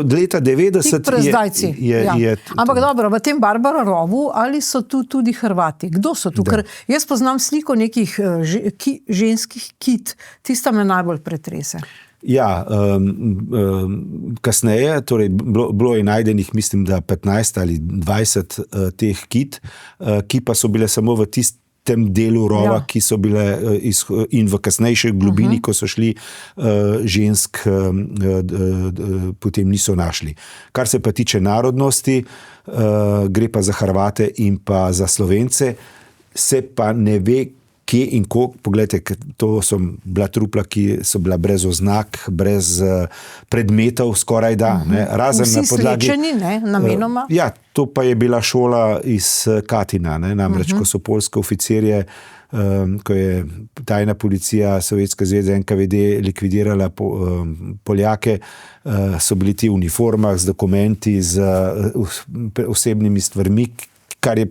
leta 90 je... Ampak dobro, v tem Barbara-rovu ali so tu tudi Hrvati? Kdo so tu? Ker jaz poznam sliko nekih ženskih kit, tista me najbolj pretrese. Ja, kasneje, torej bilo je najdenih, mislim, da 15 ali 20 teh kit, ki pa so bile samo v tistem delu rova, ki so bile in v kasnejši globini, ko so šli, žensk potem niso našli. Kar se pa tiče narodnosti, gre pa za Hrvate in pa za Slovence, se pa ne ve, kje in koliko. Poglejte, to so bila trupla, ki so bila brez oznak, brez predmetov, skoraj da. Razen vsi na podlagi, slečeni, ne, namenoma. Ja, to pa je bila šola iz Katina, ne, namreč, ko so poljske oficirje, ko je tajna policija Sovjetske zveze NKVD likvidirala Poljake, so bili ti v uniformah z dokumenti, z osebnimi stvarmi, kar je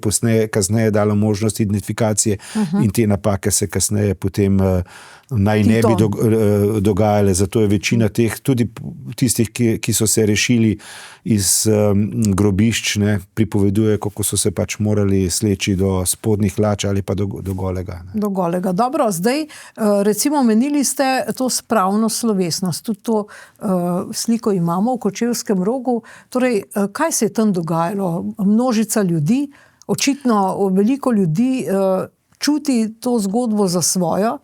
kasneje dalo možnost identifikacije in te napake se kasneje potem naj ne bi dogajale. Zato je večina teh, tudi tistih, ki so se rešili iz grobišč, ne, pripoveduje, kako so se pač morali sleči do spodnjih hlač ali pa do golega. Ne. Do golega. Dobro, zdaj recimo omenili ste to spravno slovesnost. Tudi to sliko imamo v Kočevskem Rogu. Torej, kaj se je tam dogajalo? Množica ljudi, očitno veliko ljudi čuti to zgodbo za svojo.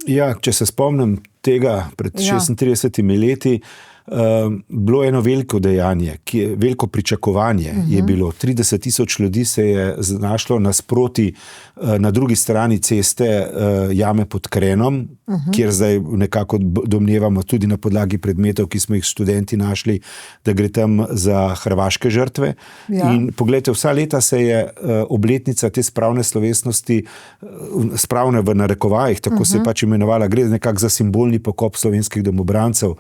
Ja, če se spomnim tega pred 36 leti, bilo eno veliko dejanje, veliko pričakovanje je bilo. 30 000 ljudi se je znašlo nasproti, na drugi strani ceste jame pod Krenom, kjer zdaj nekako domnevamo tudi na podlagi predmetov, ki smo jih študenti našli, da gre tam za hrvaške žrtve. In poglejte, vsa leta se je obletnica te spravne slovesnosti, spravne v narekovajih, tako se je pač imenovala, gre nekako za simbolni pokop slovenskih domobrancev,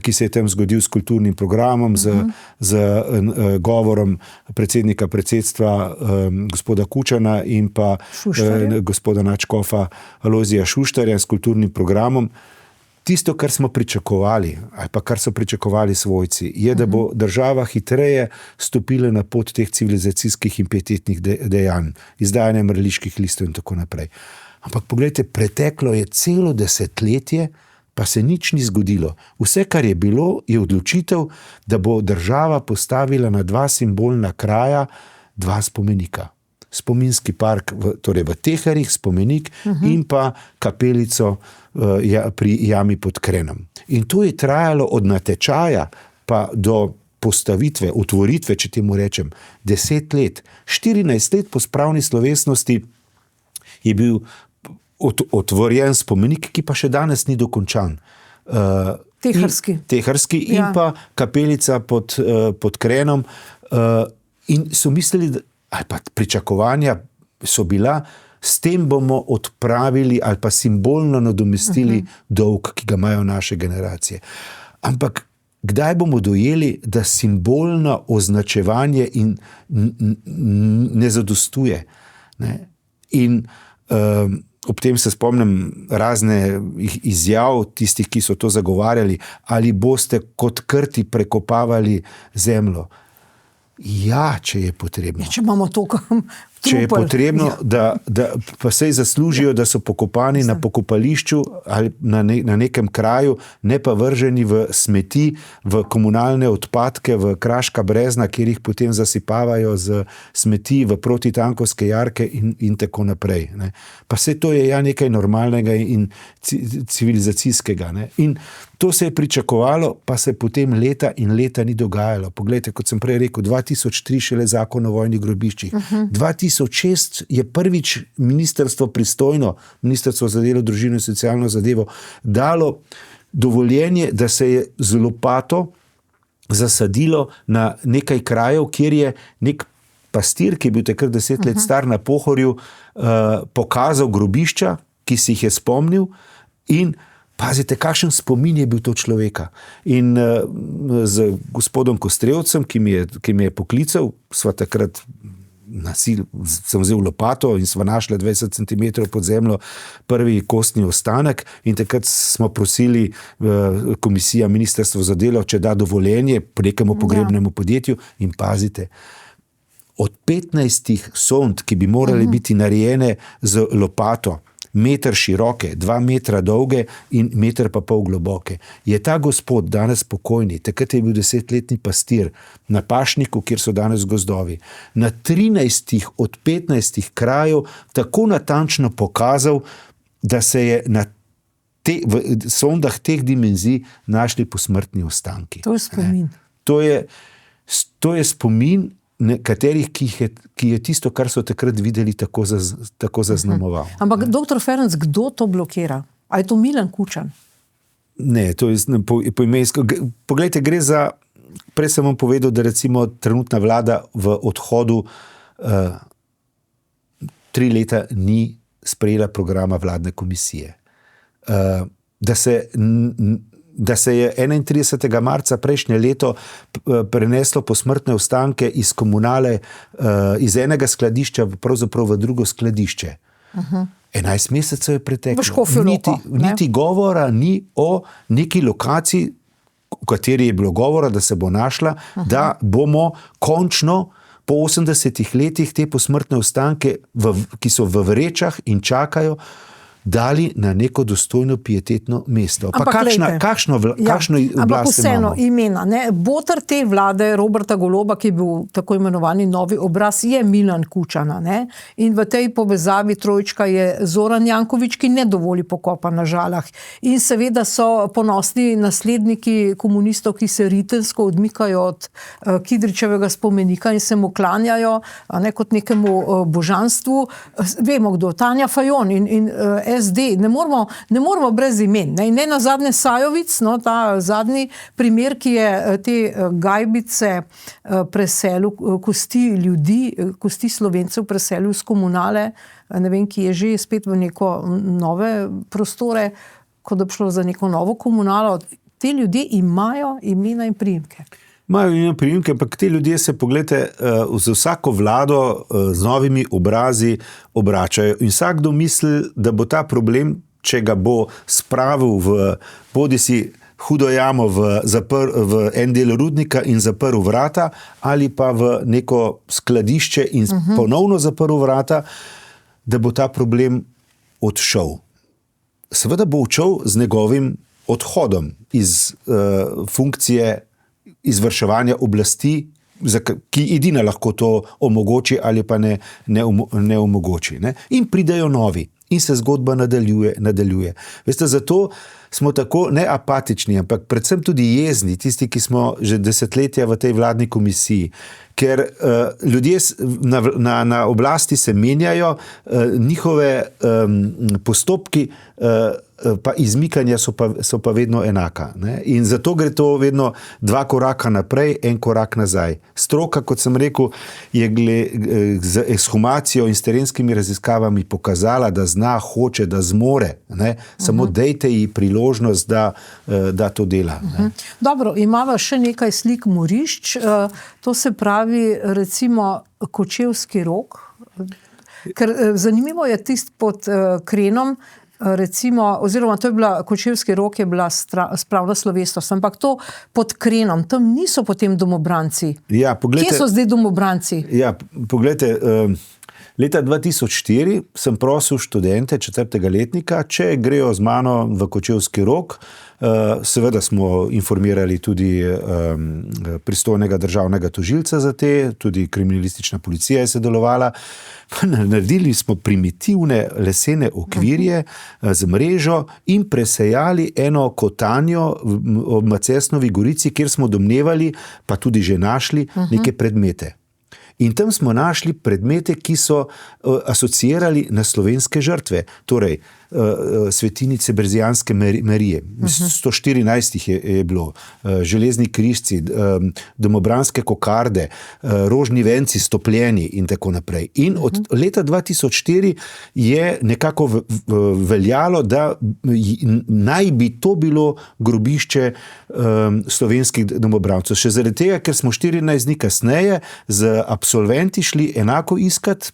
ki se je tam zgodil s kulturnim programom, z govorom predsedstva gospoda Kučana in pa gospoda nadškofa Alojzija Šuštarja s kulturnim programom. Tisto, kar smo pričakovali, ali pa kar so pričakovali svojci, je, da bo država hitreje stopila na pot teh civilizacijskih in pietetnih dejanj, izdajanja mrliških listov in tako naprej. Ampak poglejte, preteklo je celo desetletje, pa se nič ni zgodilo. Vse, kar je bilo, je odločitev, da bo država postavila na 2 simbolna kraja 2 spomenika. Spominski park, torej v Teherih spomenik in pa kapelico pri jami pod Krenom. In to je trajalo od natečaja pa do postavitve, otvoritve, če temu rečem, 10 let. 14 let po spravni slovesnosti je bil otvorjen spomenik, ki pa še danes ni dokončan. Teherski in pa kapelica pod Krenom. In so mislili, ali pa pričakovanja so bila, s tem bomo odpravili ali pa simbolno nadomestili dolg, ki ga imajo naše generacije. Ampak kdaj bomo dojeli, da simbolno označevanje ne zadostuje? Ne? In ob tem se spomnim razne izjav tistih, ki so to zagovarjali, ali boste kot krti prekopavali zemljo. Ja, če je potrebno. Če imamo to, če je potrebno, da pa sej zaslužijo, da so pokopani na pokopališču ali na nekem kraju, ne pa vrženi v smeti, v komunalne odpadke, v Kraška brezna, kjer jih potem zasipavajo z smeti v protitankovske jarke in tako naprej. Ne. Pa sej to je nekaj normalnega in civilizacijskega. Ne. In to se je pričakovalo, pa se potem leta in leta ni dogajalo. Poglejte, kot sem prej rekel, 2003 šele zakon o vojnih grobiščih. 2006 je prvič ministrstvo pristojno, Ministrstvo za delo, družino in socialno zadevo, dalo dovoljenje, da se je z lopato zasadilo na nekaj krajev, kjer je nek pastir, ki je bil takrat 10 let star na Pohorju, pokazal grobišča, ki si jih je spomnil in pazite, kakšen spomin je bil to človeka. In z gospodom Kostrevcem, ki mi je poklical, sva takrat sem vzel lopato in sva našla 20 cm pod zemljo prvi kostni ostanek in takrat smo prosili komisija Ministrstvo za delo, če da dovoljenje nekemu pogrebnemu podjetju in pazite, od 15 sond, ki bi morali biti narejene z lopato, meter široke, 2 metra dolge in 1,5 metra globoke. Je ta gospod danes pokojni, takrat je bil 10-letni pastir na pašniku, kjer so danes gozdovi, na 13 od 15 krajev tako natančno pokazal, da se je v sondah teh dimenzij našli posmrtni ostanki. To je spomin. To je spomin nekaterih, ki je tisto, kar so takrat videli, tako zaznamoval. Ampak, doktor Ferenc, kdo to blokira? A je to Milan Kučan? Ne, to je poimensko. Poglejte, gre za, prej sem vam povedal, da recimo trenutna vlada v odhodu 3 leta ni sprejela programa vladne komisije. Da se je 31. marca prejšnje leto preneslo posmrtne ostanke iz komunale, iz enega skladišča pravzaprav v drugo skladišče. 11 mesecev je preteklo. Niti govora ni o neki lokaciji, v kateri je bilo govora, da se bo našla, da bomo končno po 80 letih te posmrtne ostanke, ki so v vrečah in čakajo, dali na neko dostojno pietetno mesto. Pa kakšno oblast imamo? Ampak vseeno imena. Boter te vlade, Roberta Goloba, ki je bil tako imenovani novi obraz, je Milan Kučana. In v tej povezavi trojčka je Zoran Janković, ki ne dovoli pokopa na Žalah. In seveda so ponosni nasledniki komunistov, ki se riteljsko odmikajo od Kidričevega spomenika in se mu klanjajo kot nekemu božanstvu. Vemo kdo, Tanja Fajon in SD, ne moramo brez imen. Ne na zadnje Sajovic, ta zadnji primer, ki je te gajbice preselil, kosti ljudi, kosti Slovencev preselil z komunale, ne vem, ki je že spet v neko nove prostore, kot da bi šlo za neko novo komunalo. Te ljudje imajo imena in priimke. Imajo imena in priimke, ampak te ljudje se, pogledajte, z vsako vlado z novimi obrazi obračajo in vsakdo misli, da bo ta problem, če ga bo spravil v bodisi hudo jamo v en del rudnika in zaprl vrata, ali pa v neko skladišče in ponovno zaprl vrata, da bo ta problem odšel. Seveda bo odšel z njegovim odhodom iz funkcije izvrševanja oblasti, ki edina lahko to omogoči ali pa ne omogoči. In pridejo novi in se zgodba nadaljuje. Veste, zato smo tako ne apatični, ampak predvsem tudi jezni, tisti, ki smo že desetletja v tej vladni komisiji, ker ljudje na oblasti se menjajo, njihove postopki pa izmikanja so pa vedno enaka. In zato gre to vedno 2 koraka naprej, 1 korak nazaj. Stroka, kot sem rekel, je z ekshumacijo in s terenskimi raziskavami pokazala, da zna, hoče, da zmore. Samo dejte ji priložnost, da to dela. Dobro, imamo še nekaj slik morišč. To se pravi, recimo, Kočevski Rog. Ker zanimivo je tisti pod Krenom, recimo, oziroma to je bila, Kočevski Rog je bila spravna slovesnost, ampak to pod Krenom, tam niso potem domobranci. Ja, poglejte, kje so zdaj domobranci? Ja, poglejte, leta 2004 sem prosil študente 4. letnika, če grejo z mano v Kočevski Rog. Seveda smo informirali tudi pristojnega državnega tožilca za te, tudi kriminalistična policija je sodelovala. Naredili smo primitivne lesene okvirje z mrežo in presejali eno kotanjo ob Macesnovi gorici, kjer smo domnevali, pa tudi že našli neke predmete. In tam smo našli predmete, ki so asociirali na slovenske žrtve, torej svetinice Brzijanske Marije, 114 jih je bilo, železni križci, domobranske kokarde, rožni venci stopljeni in tako naprej. In od leta 2004 je nekako veljalo, da naj bi to bilo grobišče slovenskih domobrancev. Še zaradi tega, ker smo 14 dni kasneje z absolventi šli enako iskat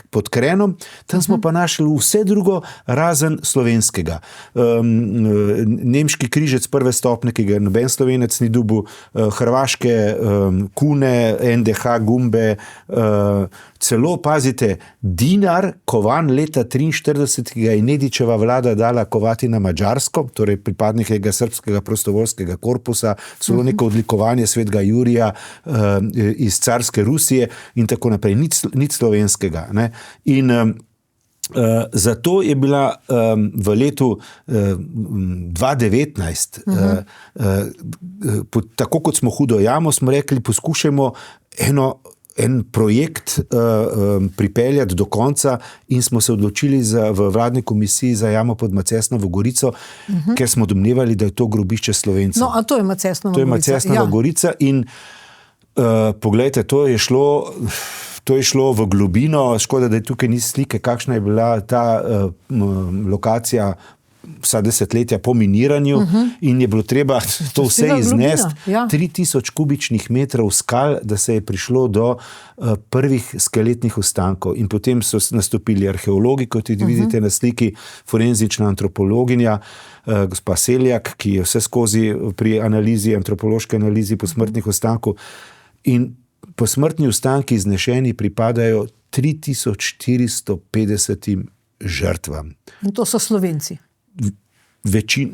pod Krenom, tam smo pa našli vse drugo, razen razen slovenskega. Nemški križec prve stopnje, ki ga noben Slovenec ni dobil, hrvaške kune, NDH gumbe, celo, pazite, dinar, kovan leta 1943, ki ga je Nedičeva vlada dala kovati na Madžarsko, torej pripadnikega srpskega prostovoljskega korpusa, celo neko odlikovanje svetega Jurija iz carske Rusije in tako naprej, nič slovenskega. Ne? In zato je bila v letu 2019, tako kot smo hudo jamo, smo rekli, poskušajmo en projekt pripeljati do konca in smo se odločili v vladni komisiji za jamo pod Macesnovo Gorico, ker smo domnevali, da je to grobišče Slovencev. No, a to je Macesnova Gorica. To je Macesnova Gorica in poglejte, to je šlo v globino, škoda, da je tukaj ni slike, kakšna je bila ta lokacija vsa desetletja po miniranju in je bilo treba to vse iznesti. 3000 kubičnih metrov skal, da se je prišlo do prvih skeletnih ostankov. In potem so nastopili arheologi, kot tudi vidite na sliki, forenzična antropologinja, gospa Seljak, ki je vse skozi pri analizi, antropološki analizi posmrtnih ostankov. In posmrtni ostanki iznešeni pripadajo 3450 žrtvam. In to so Slovenci.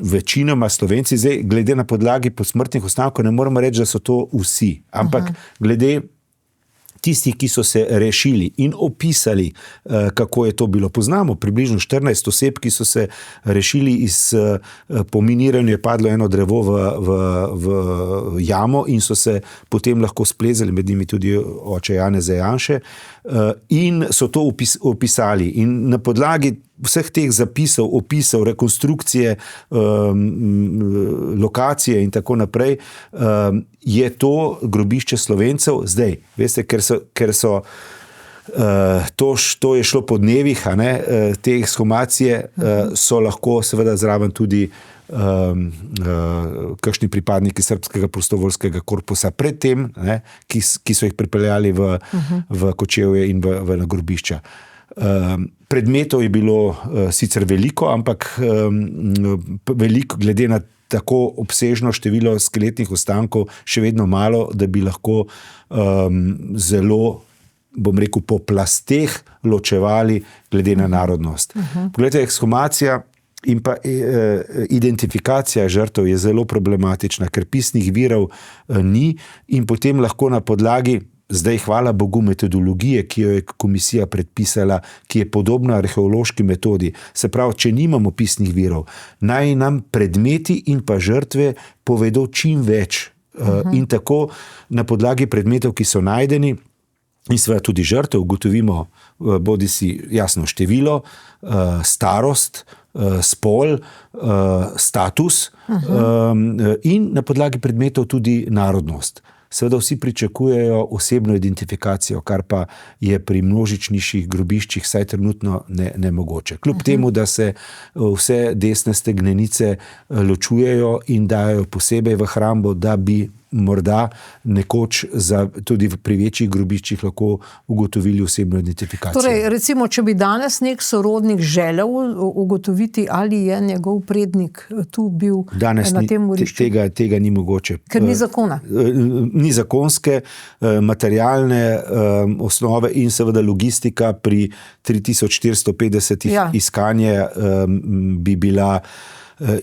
Večinoma Slovenci. Zdaj, glede na podlagi posmrtnih ostankov, ne moramo reči, da so to vsi. Ampak glede tistih, ki so se rešili in opisali, kako je to bilo. Poznamo približno 14 oseb, ki so se rešili po miniranju, je padlo eno drevo v jamo in so se potem lahko splezali, med njimi tudi oče Janeza Janše, in so to opisali. In na podlagi vseh teh zapisov, opisov, rekonstrukcije, lokacije in tako naprej, je to grobišče Slovencev. Zdaj, veste, ker so to je šlo po dnevih, te ekshumacije, so lahko seveda zraven tudi kakšni pripadniki srpskega prostovoljskega korpusa predtem, ki so jih pripeljali v Kočevje in na grobišča. Predmetov je bilo sicer veliko, ampak veliko glede na tako obsežno število skeletnih ostankov še vedno malo, da bi lahko zelo, bom rekel, po plasteh ločevali glede na narodnost. Poglejte, ekshumacija in pa identifikacija žrtev je zelo problematična, ker pisnih virov ni in potem lahko na podlagi, zdaj hvala Bogu, metodologije, ki jo je komisija predpisala, ki je podobna arheološki metodi. Se pravi, če nimamo pisnih virov, naj nam predmeti in pa žrtve povedo čim več. In tako na podlagi predmetov, ki so najdeni, in seveda tudi žrtev, ugotovimo bodisi jasno število, starost, spol, status in na podlagi predmetov tudi narodnost. Seveda vsi pričakujejo osebno identifikacijo, kar pa je pri množičnejših grobiščih vsaj trenutno nemogoče. Kljub temu, da se vse desne stegnenice ločujejo in dajo posebej v hrambo, da bi morda nekoč tudi pri večjih grobiščih lahko ugotovili osebno identifikacijo. Torej, recimo, če bi danes nek sorodnik želel ugotoviti, ali je njegov prednik tu bil danes na tem morišču. Tega ni mogoče. Ker ni zakona. Ni zakonske, materialne osnove in seveda logistika pri 3450 iskanje bi bila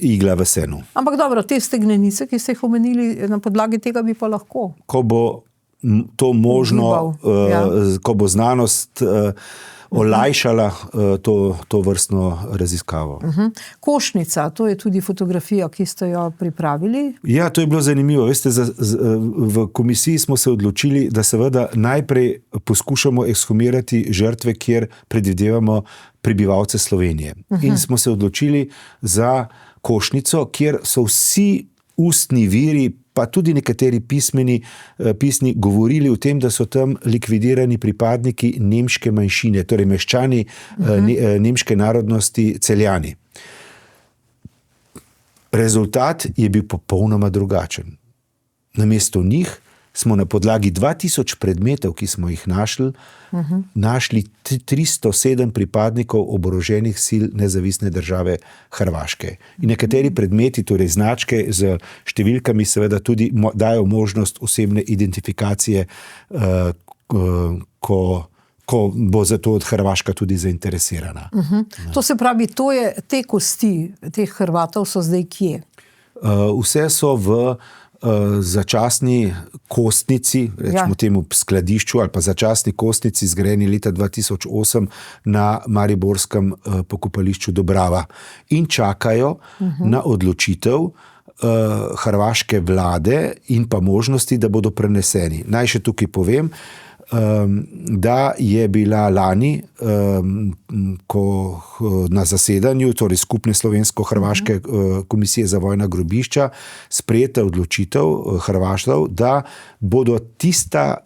igla v senu. Ampak dobro, te stegnenice, ki ste jih omenili, na podlagi tega bi pa lahko. Ko bo to možno, ko bo znanost olajšala to vrstno raziskavo. Košnica, to je tudi fotografija, ki ste jo pripravili. Ja, to je bilo zanimivo. Veste, v komisiji smo se odločili, da seveda najprej poskušamo ekshumirati žrtve, kjer predvidevamo prebivalce Slovenije. In smo se odločili za Košnico, kjer so vsi ustni viri, pa tudi nekateri pisni govorili o tem, da so tam likvidirani pripadniki nemške manjšine, torej meščani nemške narodnosti, Celjani. Rezultat je bil popolnoma drugačen. Namesto njih smo na podlagi 2000 predmetov, ki smo jih našli 307 pripadnikov oboroženih sil nezavisne države Hrvaške. In nekateri predmeti, torej značke z številkami, seveda tudi dajo možnost osebne identifikacije, ko bo za to Hrvaška tudi zainteresirana. To se pravi, te kosti teh Hrvatov so zdaj kje? Vse so v začasni kostnici, rečemo temu skladišču, ali pa začasni kostnici, zgrajeni leta 2008 na mariborskem pokopališču Dobrava. In čakajo na odločitev hrvaške vlade in pa možnosti, da bodo preneseni. Naj še tukaj povem, da je bila lani na zasedanju, torej skupne slovensko-hrvaške komisije za vojna grobišča, sprejeta odločitev Hrvašov, da bodo tista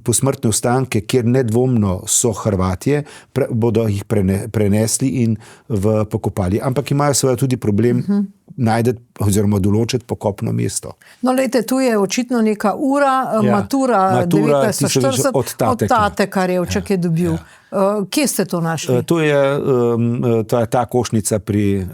posmrtne ostanke, kjer nedvomno so Hrvatje, bodo jih prenesli in pokopali. Ampak imajo seveda tudi problem najdeti oziroma določiti pokopno mesto. No, lejte, tu je očitno neka ura, matura 1940 od tate, kar je oček je dobil. Kje ste to našli? To je ta košnica pri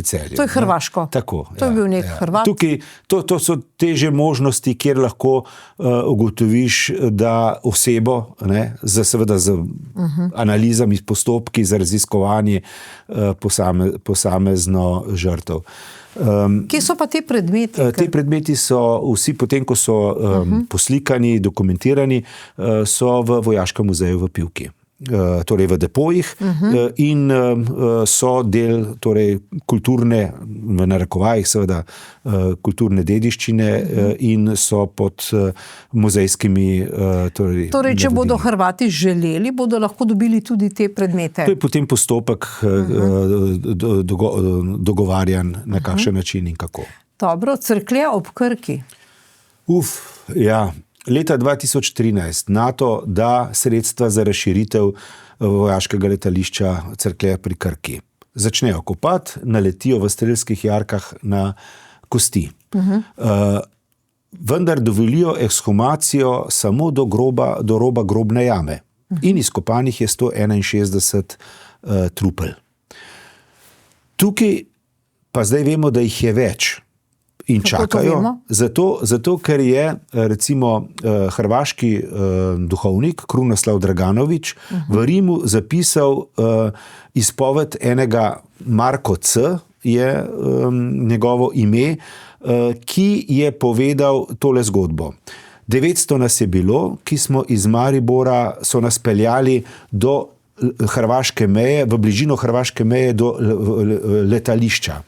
Celju. To je hrvaško? Tako. To je bil nek Hrvat? Tukaj, to so teže možnosti, kjer lahko ugotoviš, da osebo, seveda z analizami, postopki za raziskovanje posamezno žrtev. Kje so pa te predmeti? Te predmeti so vsi, potem ko so poslikani, dokumentirani, so v Vojaškem muzeju v Pivki. Torej v depojih in so del torej kulturne, v narekovajih seveda, kulturne dediščine in so pod muzejskimi Torej, če bodo Hrvati želeli, bodo lahko dobili tudi te predmete. To je potem postopek dogovarjan na kakšen način in kako. Dobro, Cerklje ob Krki. Ja. Leta 2013 NATO da sredstva za razširitev vojaškega letališča Cerklje pri Krki. Začnejo kopati, naletijo v strelskih jarkah na kosti. Vendar dovolijo ekshumacijo samo do roba grobne jame. In izkopanih je 161 trupel. Tukaj pa zdaj vemo, da jih je več. In čakajo, zato ker je recimo hrvaški duhovnik Krunoslav Draganović v Rimu zapisal izpoved enega Marko C, je njegovo ime, ki je povedal tole zgodbo. 900 nas je bilo, ki smo iz Maribora, so nas peljali do hrvaške meje, v bližino hrvaške meje do letališča.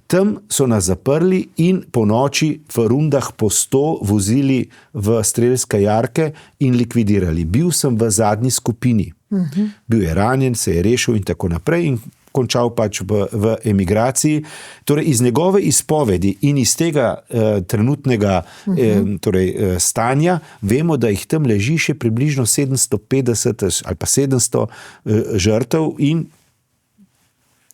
Tam so nas zaprli in po noči v rundah po 100 vozili v strelske jarke in likvidirali. Bil sem v zadnji skupini. Bil je ranjen, se je rešil in tako naprej in končal pač v emigraciji. Torej iz njegove izpovedi in iz tega trenutnega stanja vemo, da jih tam leži še približno 750 ali pa 700 žrtev in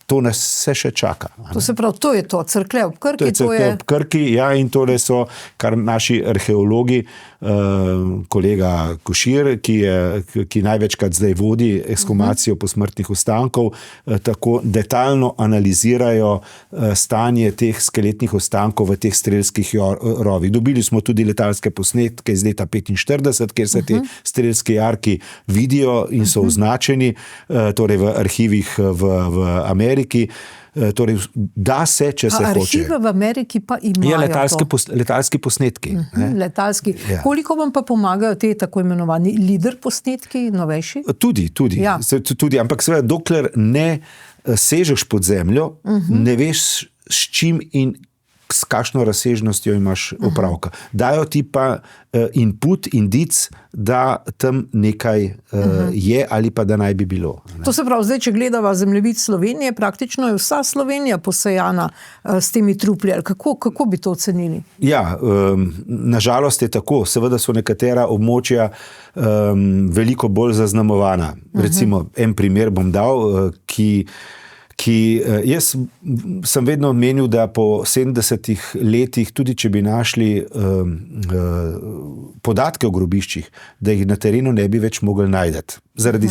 to nas se še čaka. To se pravi, to je to, Cerklje ob Krki. To je Cerklje ob Krki, ja, in tole so kar naši arheologi, kolega Košir, ki največkrat zdaj vodi ekshumacijo posmrtnih ostankov, tako detaljno analizirajo stanje teh skeletnih ostankov v teh strelskih rovih. Dobili smo tudi letalske posnetke iz leta 1945, kjer se te strelske jarki vidijo in so označeni, torej v arhivih v Ameriki. Torej, da se, če se hoče. Arhive v Ameriki pa imajo letalski posnetki. Letalski. Ja. Koliko vam pa pomagajo te tako imenovani LIDAR posnetki, novejši? Tudi. Ja. Tudi, ampak seveda, dokler ne sežeš pod zemljo, ne veš s čim in s kakšno razsežnostjo imaš opravka. Dajo ti pa input, indic, da tam nekaj je ali pa da naj bi bilo. To se pravi, zdaj, če gledava zemljevid Slovenije, praktično je vsa Slovenija posejana s temi truplji. Kako bi to ocenili? Ja, nažalost je tako. Seveda so nekatera območja veliko bolj zaznamovana. Recimo, en primer bom dal, ki Jaz sem vedno menil, da po 70 letih, tudi če bi našli podatke o grobiščih, da jih na terenu ne bi več mogli najti, zaradi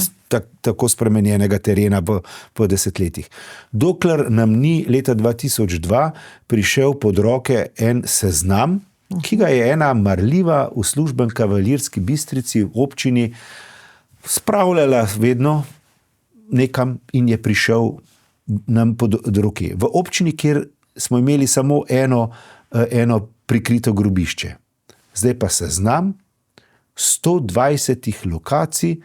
tako spremenjenega terena po desetletjih. Dokler nam ni leta 2002 prišel pod roke en seznam, ki ga je ena marljiva uslužbenka v Ilirski Bistrici v občini spravljala vedno nekam in je prišel nam pod roke. V občini, kjer smo imeli samo eno prikrito grobišče. Zdaj pa seznam 120 lokacij,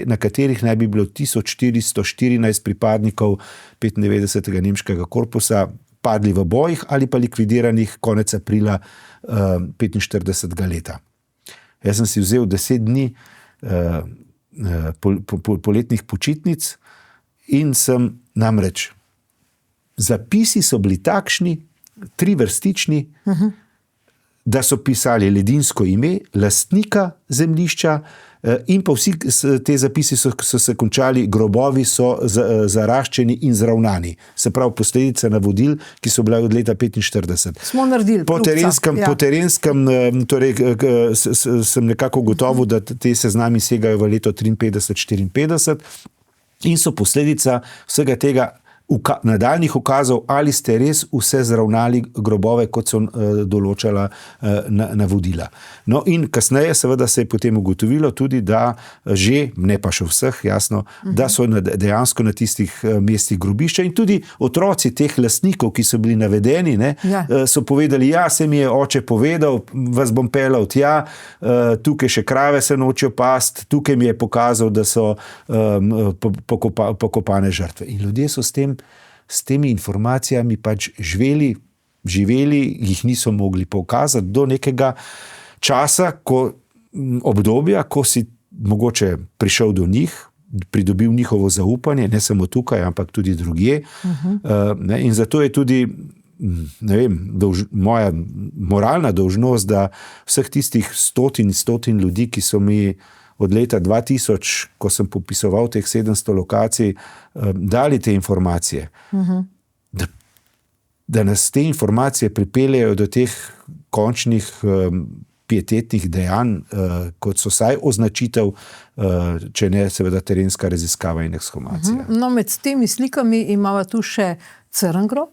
na katerih naj bi bilo 1414 pripadnikov 95. nemškega korpusa padli v bojih ali pa likvidiranih konec aprila 45. leta. Jaz sem si vzel 10 dni poletnih počitnic in sem namreč, zapisi so bili takšni, 3-vrstični, da so pisali ledinsko ime, lastnika zemljišča in pa vsi te zapisi so se končali, grobovi so zaraščeni in zravnani. Se pravi, posledica navodil, ki so bile od leta 45. Smo naredili. Po terenskem torej, sem nekako gotovo, da te seznami segajo v leto 53-54 in so posledica vsega tega nadaljnih ukazov, ali ste res vse zravnali grobove, kot so določala navodila. No in kasneje seveda se je potem ugotovilo tudi, da že, ne pa še vseh, jasno, da so dejansko na tistih mestih grobišča in tudi otroci teh lastnikov, ki so bili navedeni, so povedali, se mi je oče povedal, vas bom peljal tja, tukaj še krave se nočejo past, tukaj mi je pokazal, da so pokopane žrtve. In ljudje so s temi informacijami pač živeli, jih niso mogli pokazati do nekega časa, obdobja, ko si mogoče prišel do njih, pridobil njihovo zaupanje, ne samo tukaj, ampak tudi drugje. In zato je tudi, ne vem, moja moralna dolžnost, da vseh tistih stotin ljudi, ki so mi od leta 2000, ko sem popisoval teh 700 lokacij, dali te informacije. Da nas te informacije pripeljejo do teh končnih pietetnih dejanj, kot so vsaj označitev, če ne seveda terenska raziskava in ekshumacija. No, med temi slikami imamo tu še Crn grob.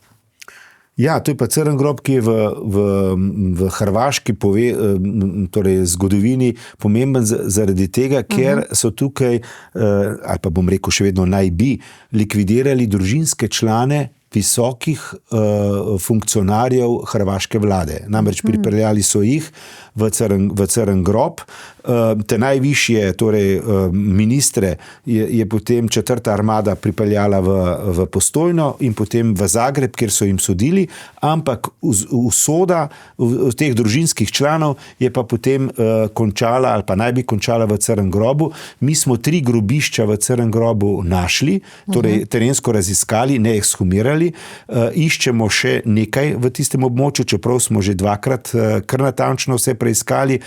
Ja, to je pa Crn grob, ki je v hrvaški torej zgodovini pomemben zaradi tega, ker so tukaj, ali pa bom rekel še vedno naj bi, likvidirali družinske člane visokih funkcionarjev hrvaške vlade. Namreč pripeljali so jih v Crn grob. Te najvišje, torej ministre, je potem 4. armada pripeljala v Postojno in potem v Zagreb, kjer so jim sodili, ampak usoda teh družinskih članov je pa potem končala, ali pa naj bi končala v Crn grobu. Mi smo 3 grobišča v Crn grobu našli, torej terensko raziskali, ne ekshumirali. Iščemo še nekaj v tistem območju, čeprav smo že 2-krat kar natančno vse preiskali.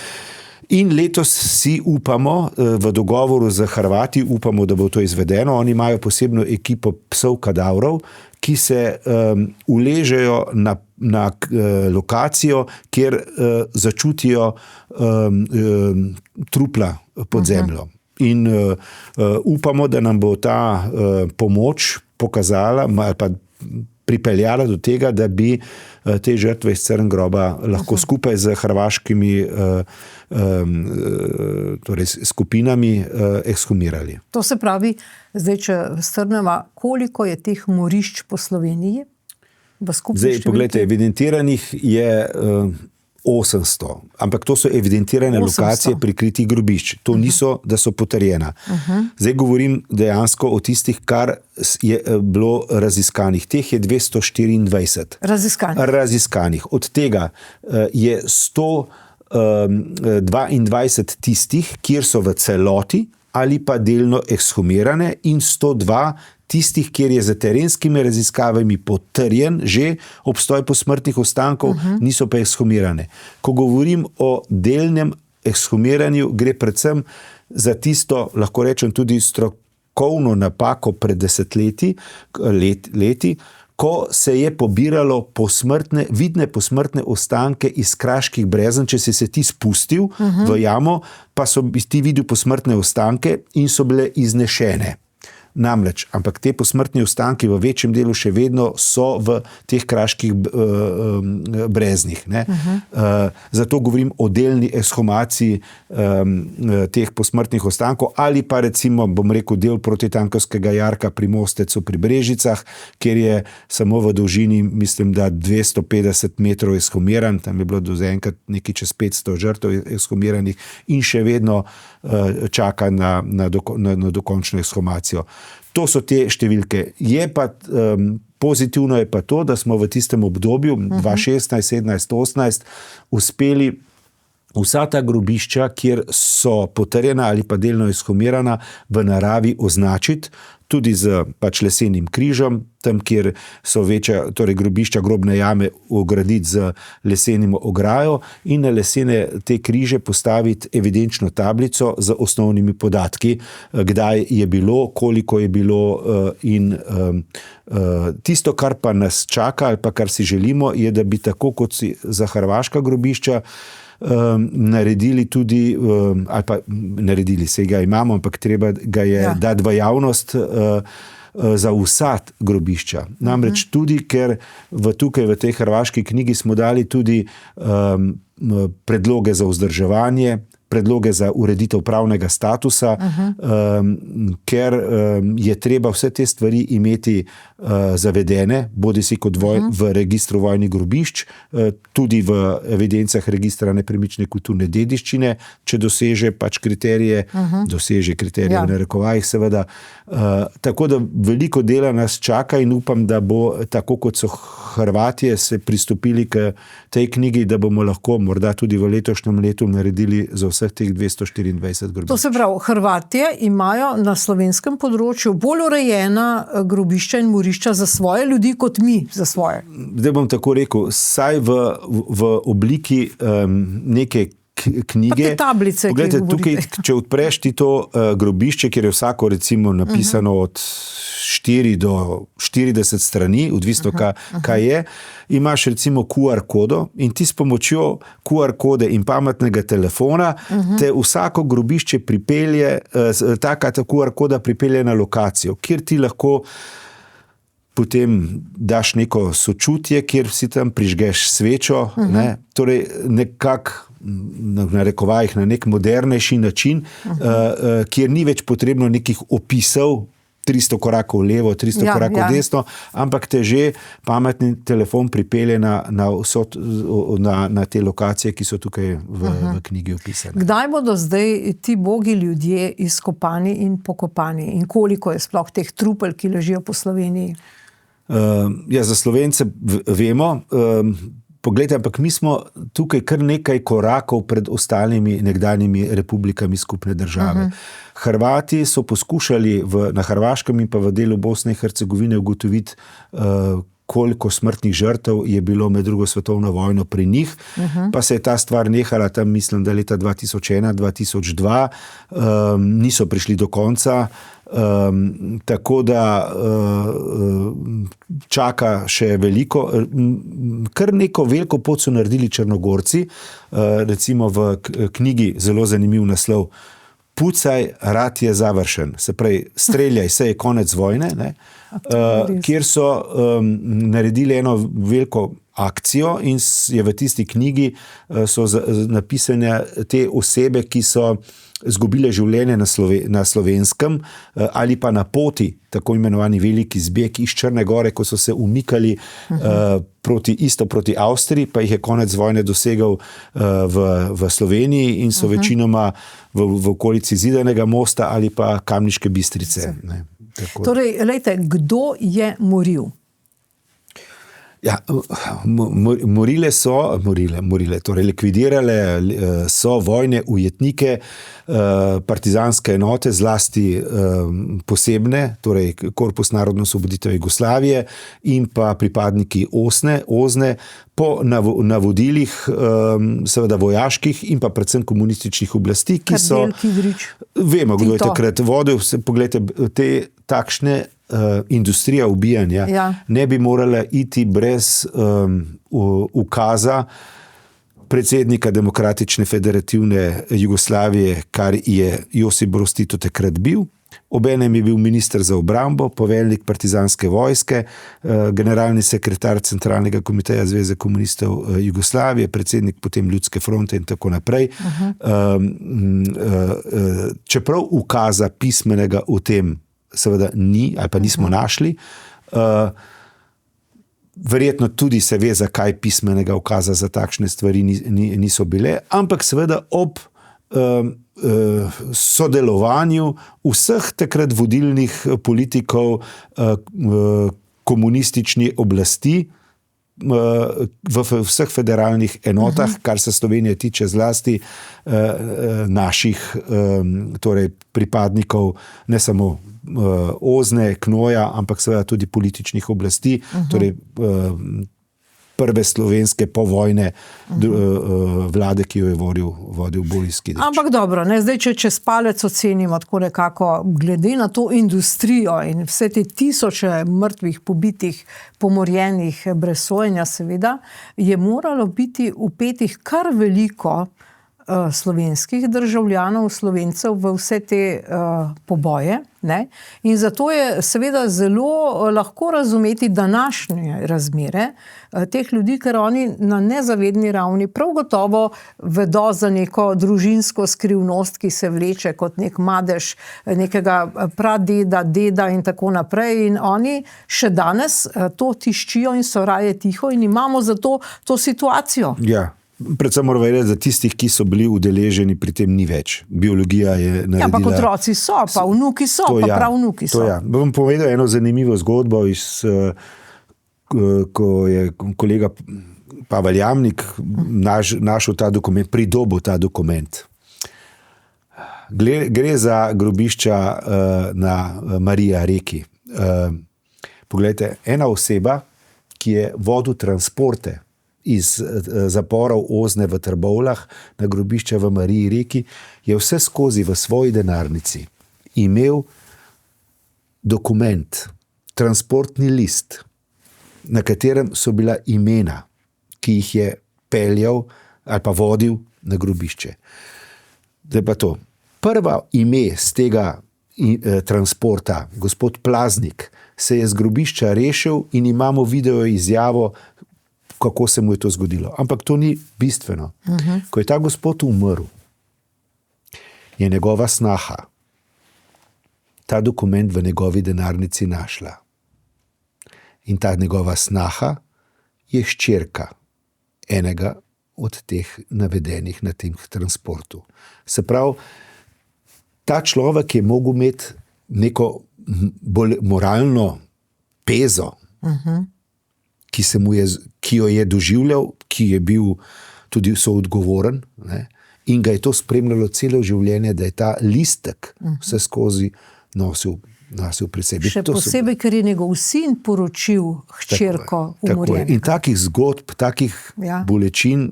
In letos si upamo, v dogovoru z Hrvati, upamo, da bo to izvedeno. Oni imajo posebno ekipo psov kadavrov, ki se uležejo na lokacijo, kjer začutijo trupla pod zemljo. In upamo, da nam bo ta pomoč pokazala, ali pa pripeljala do tega, da bi te žrtve iz Crn groba lahko skupaj z hrvaškimi torej skupinami ekshumirali. To se pravi, zdaj, če strnemo, koliko je teh morišč po Sloveniji? Zdaj, pogledajte, evidentiranih je 800, ampak to so evidentirane 800 lokacije prikritih grobišč. To niso, da so potrjena. Zdaj govorim dejansko o tistih, kar je bilo raziskanih. Teh je 224. Raziskanih. Od tega je 122 tistih, kjer so v celoti ali pa delno ekshumirane, in 102 tistih, kjer je za terenskimi raziskavami potrjen že obstoj posmrtnih ostankov, niso pa ekshumirane. Ko govorim o delnem ekshumiranju, gre predvsem za tisto, lahko rečem tudi strokovno napako pred leti, ko se je pobiralo vidne posmrtne ostanke iz kraških brezen, če si se ti spustil v jamo, pa so ti videl posmrtne ostanke in so bile iznešene. Namreč, ampak te posmrtni ostanki v večjem delu še vedno so v teh kraških breznih. Zato govorim o delni ekshumaciji teh posmrtnih ostankov ali pa recimo, bom rekel, del protitankovskega jarka pri Mostecu pri Brežicah, kjer je samo v dolžini, mislim, da 250 metrov ekshumiran, tam je bilo do zaenkrat nekaj čez 500 žrtev ekshumiranih in še vedno čaka na dokončno ekshumacijo. To so te številke. Je pa pozitivno je pa to, da smo v tistem obdobju 2016, 17, 18 uspeli vsa ta grobišča, kjer so potrjena ali pa delno ekshumirana, v naravi označiti, tudi z lesenim križem, tam, kjer so večja, torej grobišča, grobne jame ograditi z lesenim ograjo in na lesene te križe postaviti evidenčno tablico z osnovnimi podatki, kdaj je bilo, koliko je bilo in tisto, kar pa nas čaka ali pa kar si želimo, je, da bi tako kot si za hrvaška grobišča naredili tudi, ali pa naredili, se ga imamo, ampak treba ga je dati v javnost za vsa grobišča. Namreč tudi, ker tukaj v tej hrvaški knjigi smo dali tudi predloge za vzdrževanje, predloge za ureditev pravnega statusa, ker je treba vse te stvari imeti zavedene, bodisi kot v registru vojnih grobišč, tudi v evidencah registra nepremične kulturne dediščine, če doseže kriterije, v narekovajih seveda. Tako da veliko dela nas čaka in upam, da bo tako kot so Hrvatje se pristopili k tej knjigi, da bomo lahko morda tudi v letošnjem letu naredili za vseh teh 224 grobišč. To se pravi, Hrvatje imajo na slovenskem področju bolj urejena grobišča in morišča za svoje ljudi, kot mi za svoje. Zdaj bom tako rekel, saj v obliki neke knjige. Pa te tablice, poglejte, tukaj, če odpreš ti to grobišče, kjer je vsako recimo napisano od 4 do 40 strani, odvisno kaj je, imaš recimo QR kodo in ti s pomočjo QR kode in pametnega telefona te vsako grobišče pripelje, ta QR koda pripelje na lokacijo, kjer ti lahko potem daš neko sočutje, kjer si tam prižgeš svečo, torej nekako na narekovajih na nek modernejši način, kjer ni več potrebno nekih opisov, 300 korakov levo, 300 korakov desno, ampak te že pametni telefon pripelje na te lokacije, ki so tukaj v knjigi opisane. Kdaj bodo zdaj ti bogi ljudje izkopani in pokopani? In koliko je sploh teh trupel, ki ležijo po Sloveniji? Za Slovence vemo, poglejte, ampak mi smo tukaj kar nekaj korakov pred ostalimi nekdanjimi republikami skupne države. Hrvati so poskušali na Hrvaškem in pa v delu Bosne in Hercegovine ugotoviti, koliko smrtnih žrtev je bilo med drugo svetovno vojno pri njih, pa se je ta stvar nehala tam, mislim, da leta 2001-2002, niso prišli do konca, tako da čaka še veliko. Kar neko veliko pot so naredili Črnogorci, recimo v knjigi zelo zanimiv naslov Pucaj, rat je završen. Se pravi, streljaj, se je konec vojne, kjer so naredili eno veliko akcijo in je v tisti knjigi so napisane te osebe, ki so izgubile življenje na Slovenskem ali pa na poti, tako imenovani veliki zbeg iz Črne Gore, ko so se umikali proti Avstriji, pa jih je konec vojne dosegal v Sloveniji in so večinoma v okolici Zidanega mosta ali pa Kamniške Bistrice. Torej, lejte, kdo je moril? Ja, torej likvidirale so vojne ujetnike, partizanske enote, zlasti posebne, torej Korpus narodno-osvoboditev Jugoslavije in pa pripadniki OZNE po navodilih seveda vojaških in pa predvsem komunističnih oblasti, ki so... Vemo, kdo je takrat vodil, poglejte, te takšne industrija ubijanja ne bi morala iti brez ukaza predsednika Demokratične federativne Jugoslavije, kar je Josip Broz Tito takrat bil. Obenem je bil minister za obrambo, poveljnik partizanske vojske, generalni sekretar Centralnega komiteja Zveze komunistov Jugoslavije, predsednik potem Ljudske fronte in tako naprej. Čeprav ukaza pismenega o tem seveda ni, ali pa nismo našli. Verjetno tudi se ve, zakaj pismenega ukaza za takšne stvari niso bile, ampak seveda ob sodelovanju vseh takrat vodilnih politikov komunistične oblasti v vseh federalnih enotah, kar se Slovenije tiče, zlasti naših torej pripadnikov, ne samo OZNE, KNOJ-a, ampak seveda tudi političnih oblasti, torej prve slovenske povojne vlade, ki jo je vodil Boris Kidič. Ampak dobro, zdaj, če čez palec ocenimo tako nekako, glede na to industrijo in vse te tisoče mrtvih, pobitih, pomorjenih, brez sojenja seveda, je moralo biti vpetih kar veliko slovenskih državljanov, Slovencev v vse te poboje. Ne? In zato je seveda zelo lahko razumeti današnje razmere teh ljudi, ker oni na nezavedni ravni prav gotovo vedo za neko družinsko skrivnost, ki se vleče kot nek madež nekega pradeda, deda in tako naprej. In oni še danes to tiščijo in so raje tiho in imamo zato to situacijo. Ja. Predvsem moram vedeti, da tistih, ki so bili udeleženi, pri tem ni več. Biologija je naredila... Ja, pa otroci so, pa vnuki so, pa pravnuki so. Bom povedal eno zanimivo zgodbo, ko je kolega Pavel Jamnik našel ta dokument, pridobil ta dokument. Gre za grobišča na Marija reki. Poglejte, ena oseba, ki je vodil transporte iz zaporov OZNE v Trbovljah na grobišče v Mariji reki, je vse skozi v svoji denarnici imel dokument, transportni list, na katerem so bila imena, ki jih je peljal ali pa vodil na grobišče. Zdaj pa to. Prva ime z tega transporta, gospod Plaznik, se je z grobišča rešil in imamo video izjavo, kako se mu je to zgodilo. Ampak to ni bistveno. Ko je ta gospod umrl, je njegova snaha ta dokument v njegovi denarnici našla. In ta njegova snaha je hčerka enega od teh navedenih na tem transportu. Se pravi, ta človek je mogel imeti neko bolj moralno pezo, ki jo je doživljal, ki je bil tudi soodgovoren, ne? In ga je to spremljalo celo življenje, da je ta listek vse skozi nosil pri sebi. Še posebej, ker je njegov sin poročil hčerko umorjenega. In takih zgodb, takih bolečin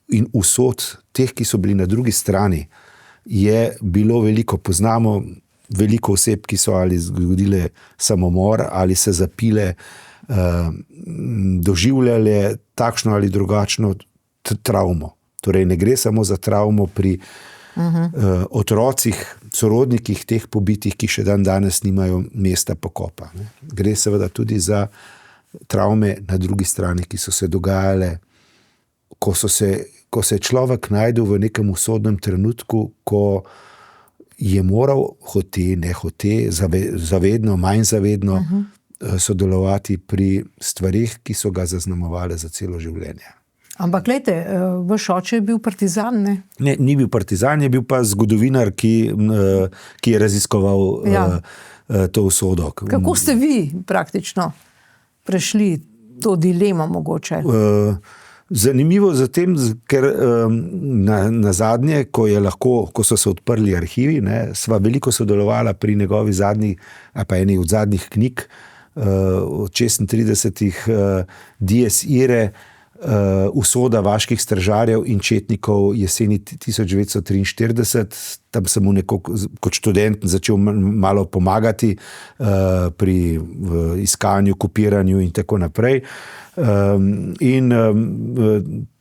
in usod teh, ki so bili na drugi strani, je bilo veliko. Poznamo veliko oseb, ki so ali zgodile samomor ali se zapile, doživljale takšno ali drugačno travmo. Torej ne gre samo za travmo pri otrocih, sorodnikih teh pobitih, ki še dan danes nimajo mesta pokopa. Ne. Gre seveda tudi za travme na drugi strani, ki so se dogajale, ko se človek najdel v nekem usodnem trenutku, ko je moral hote, ne hote, zavedno, manj zavedno sodelovati pri stvarih, ki so ga zaznamovale za celo življenje. Ampak glejte, vaš oče je bil partizan, ne? Ne, ni bil partizan, je bil pa zgodovinar, ki je raziskoval to usodo. Kako ste vi praktično prešli to dilemo mogoče? Zanimivo zatem, ker na zadnje, ko so se odprli arhivi, sva veliko sodelovala pri njegovi zadnji, ali pa eni od zadnjih knjig, od 36 Dies Irae, usoda vaških stražarjev in četnikov jeseni 1943. Tam sem mu kot študent začel malo pomagati pri iskanju, kopiranju in tako naprej. In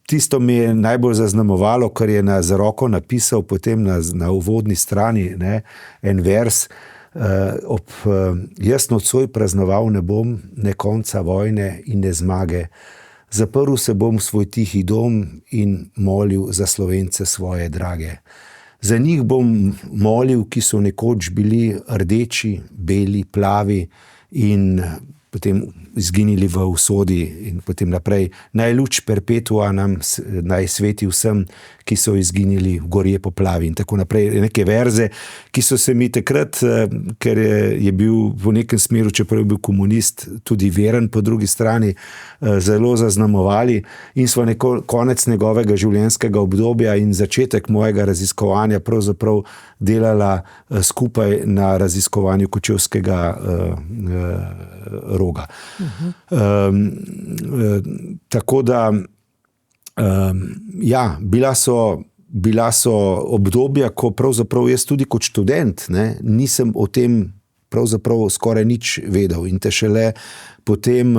tisto mi je najbolj zaznamovalo, kar je z roko napisal potem na uvodni strani, en vers, jaz nocoj praznoval ne bom ne konca vojne in ne zmage. Zaprl se bom v svoj tihi dom in molil za Slovence svoje drage. Za njih bom molil, ki so nekoč bili rdeči, beli, plavi in potem izginili v usodi in potem naprej. Naj luč perpetua nam, naj sveti vsem, ki so izginili v gorje poplavi in tako naprej. Neke verze, ki so se mi takrat, ker je bil v nekem smeru, čeprav je bil komunist, tudi veren po drugi strani, zelo zaznamovali in smo konec njegovega življenjskega obdobja in začetek mojega raziskovanja pravzaprav delala skupaj na raziskovanju Kočevskega roga. Tako da bila so obdobja, ko pravzaprav jaz tudi kot študent nisem o tem pravzaprav skoraj nič vedel in te šele potem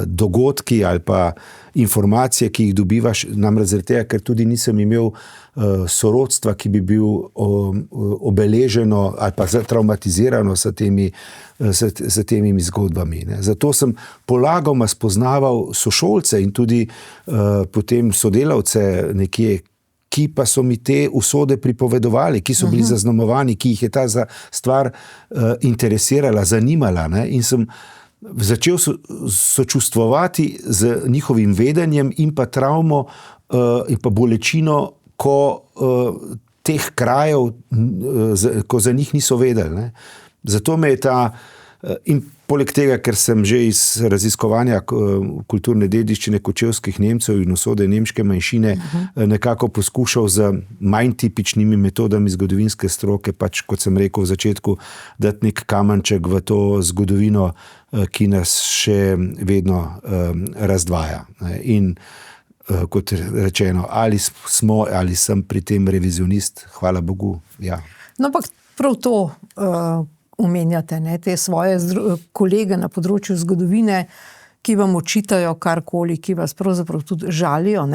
dogodki ali pa informacije, ki jih dobivaš, namreč zaradi tega, ker tudi nisem imel sorodstva, ki bi bil obeleženo ali pa traumatizirano s temi zgodbami. Zato sem polagoma spoznaval sošolce in tudi potem sodelavce nekje, ki pa so mi te usode pripovedovali, ki so bili zaznamovani, ki jih je ta stvar interesirala, zanimala. In sem začel sočustvovati z njihovim vedenjem in pa travmo in pa bolečino, ko teh krajev, ko za njih niso vedeli. Zato me je in poleg tega, ker sem že iz raziskovanja kulturne dediščine kočevskih Nemcev in usode nemške manjšine nekako poskušal z manj tipičnimi metodami zgodovinske stroke, pač kot sem rekel v začetku, dati nek kamenček v to zgodovino, ki nas še vedno razdvaja. In kot rečeno, ali sem pri tem revizionist, hvala Bogu, ja. No, ampak prav to omenjate, te svoje kolege na področju zgodovine, ki vam očitajo karkoli, ki vas pravzaprav tudi žalijo.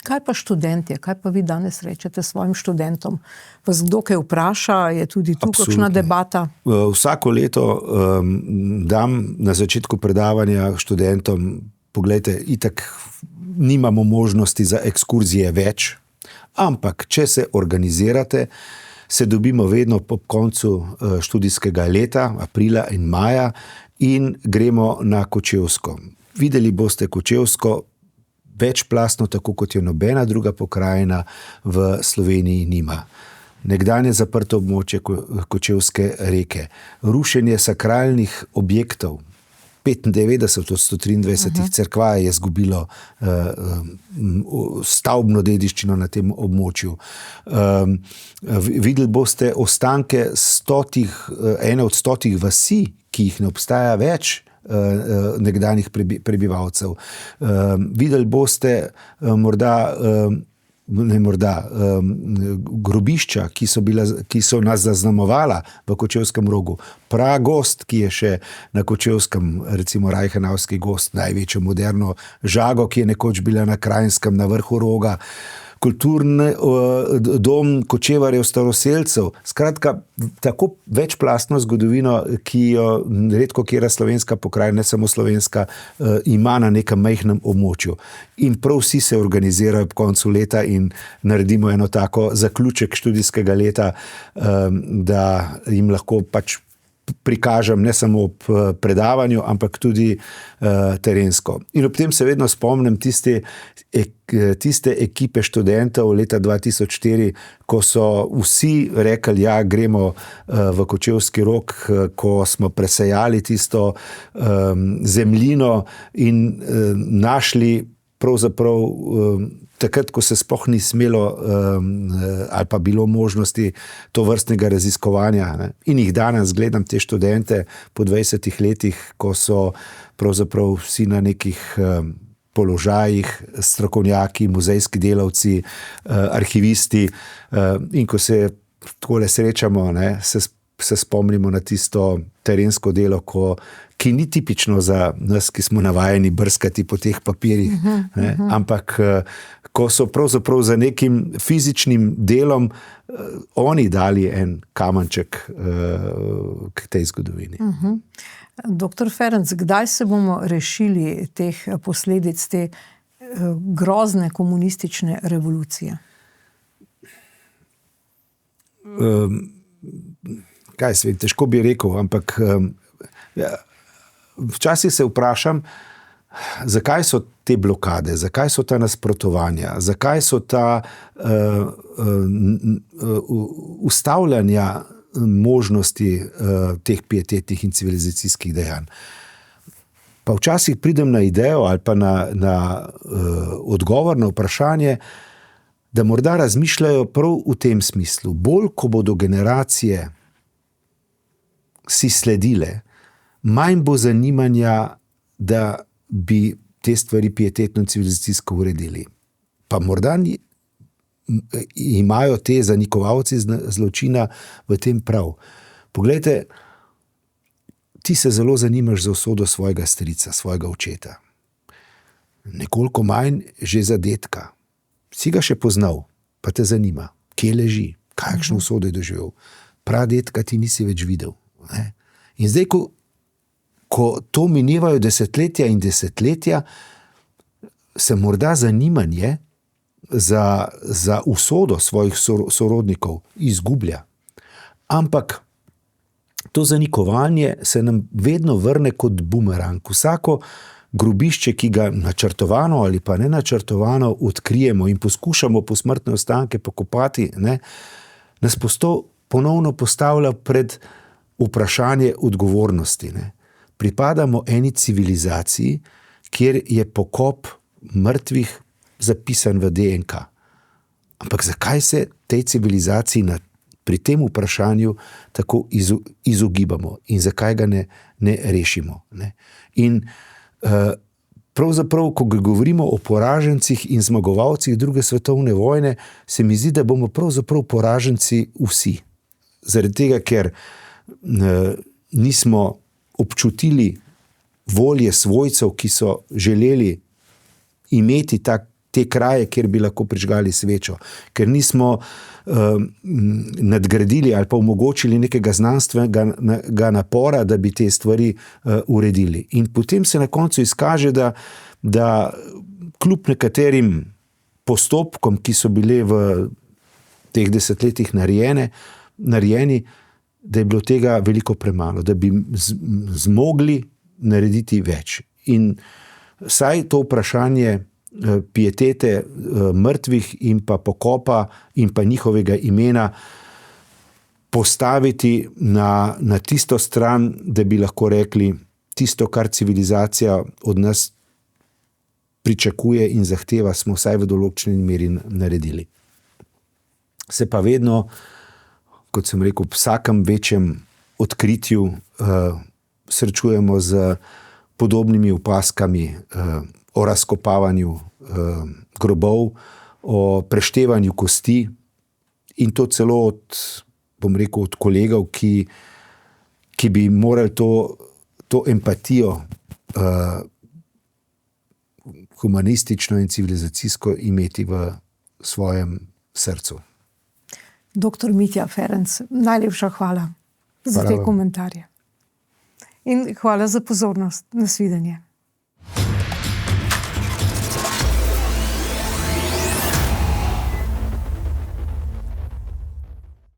Kaj pa študentje? Kaj pa vi danes rečete svojim študentom? Vas kdo kaj vpraša? Je tudi tu kakšna debata? Vsako leto dam na začetku predavanja študentom, poglejte, itak nimamo možnosti za ekskurzije več, ampak če se organizirate, se dobimo vedno po koncu študijskega leta, aprila in maja, in gremo na Kočevsko. Videli boste Kočevsko večplastno, tako kot je nobena druga pokrajina v Sloveniji nima. Nekdanje zaprto območje Kočevske reke, rušenje sakralnih objektov, 95 od 123 cerkva je izgubilo stavbno dediščino na tem območju. Videli boste ostanke ene od 100 vasi, ki jih ne obstaja več, nekdanjih prebivalcev. Videli boste grobišča, ki so nas zaznamovala v Kočevskem rogu. Pragost, ki je še na Kočevskem, recimo Reichenauski gost, največjo moderno žago, ki je nekoč bila na Krajnskem, na vrhu roga. Kulturni dom Kočevarjev staroselcev. Skratka, tako večplastno zgodovino, ki jo redko katera slovenska pokrajina, ne samo slovenska, ima na nekem majhnem območju. In prav vsi se organizirajo ob koncu leta in naredimo eno tako zaključek študijskega leta, da jim lahko pač prikažem ne samo ob predavanju, ampak tudi terensko. In ob tem se vedno spomnim tiste ekipe študentov leta 2004, ko so vsi rekli, ja, gremo v Kočevski Rog, ko smo presejali tisto zemljino in našli pravzaprav takrat, ko se sploh ni smelo ali pa bilo možnosti to vrstnega raziskovanja. Ne. In jih danes gledam te študente po 20 letih, ko so pravzaprav vsi na nekih položajih, strokovnjaki, muzejski delavci, arhivisti, in ko se takole srečamo, ne, se spomnimo na tisto terensko delo, ki ni tipično za nas, ki smo navajeni brskati po teh papirjih, ne, ampak ko so pravzaprav za nekim fizičnim delom oni dali en kamenček k tej zgodovini. Doktor Ferenc, kdaj se bomo rešili teh posledic te grozne komunistične revolucije? Kaj se vem, težko bi rekel, ampak včasih se vprašam, zakaj so te blokade, zakaj so ta nasprotovanja, zakaj so ta ustavljanja možnosti teh pietetnih in civilizacijskih dejanj. Pa včasih pridem na idejo ali pa na odgovor na vprašanje, da morda razmišljajo prav v tem smislu. Bolj, ko bodo generacije si sledile, manj bo zanimanja, da bi te stvari pietetno in civilizacijsko uredili. Pa morda imajo te zanikovalci zločina v tem prav. Poglejte, ti se zelo zanimaš za usodo svojega strica, svojega očeta. Nekoliko manj že za dedka. Si ga še poznal, pa te zanima, kje leži, kakšno usodo je doživel. Pradetka ti nisi več videl. Ne? In zdaj, ko to minevajo desetletja in desetletja, se morda zanimanje za usodo svojih sorodnikov izgublja. Ampak to zanikovanje se nam vedno vrne kot bumerang. Vsako grobišče, ki ga načrtovano ali pa nenačrtovano odkrijemo in poskušamo posmrtne ostanke pokopati, ne, nas ponovno postavlja pred vprašanje odgovornosti. Ne. Pripadamo eni civilizaciji, kjer je pokop mrtvih zapisan v DNK. Ampak zakaj se tej civilizaciji pri tem vprašanju tako izogibamo in zakaj ga ne rešimo? Ne? In pravzaprav, ko govorimo o poražencih in zmagovalcih druge svetovne vojne, se mi zdi, da bomo pravzaprav poraženci vsi. Zaradi tega, ker nismo občutili volje svojcev, ki so želeli imeti te kraje, kjer bi lahko prižgali svečo, ker nismo nadgradili ali pa omogočili nekega znanstvenega napora, da bi te stvari uredili. In potem se na koncu izkaže, da kljub nekaterim postopkom, ki so bile v teh desetletjih narejeni, da je bilo tega veliko premalo, da bi zmogli narediti več. In saj to vprašanje pietete mrtvih in pa pokopa in pa njihovega imena postaviti na tisto stran, da bi lahko rekli tisto, kar civilizacija od nas pričakuje in zahteva, smo vsaj v določeni meri naredili. Se pa vedno, kot sem rekel, v vsakem večjem odkritju srečujemo z podobnimi opaskami o razkopavanju grobov, o preštevanju kosti in to celo od kolegov, ki bi morali to empatijo humanistično in civilizacijsko imeti v svojem srcu. Doktor Mitja Ferenc, najlepša hvala za te komentarje. In hvala za pozornost. Nasvidenje.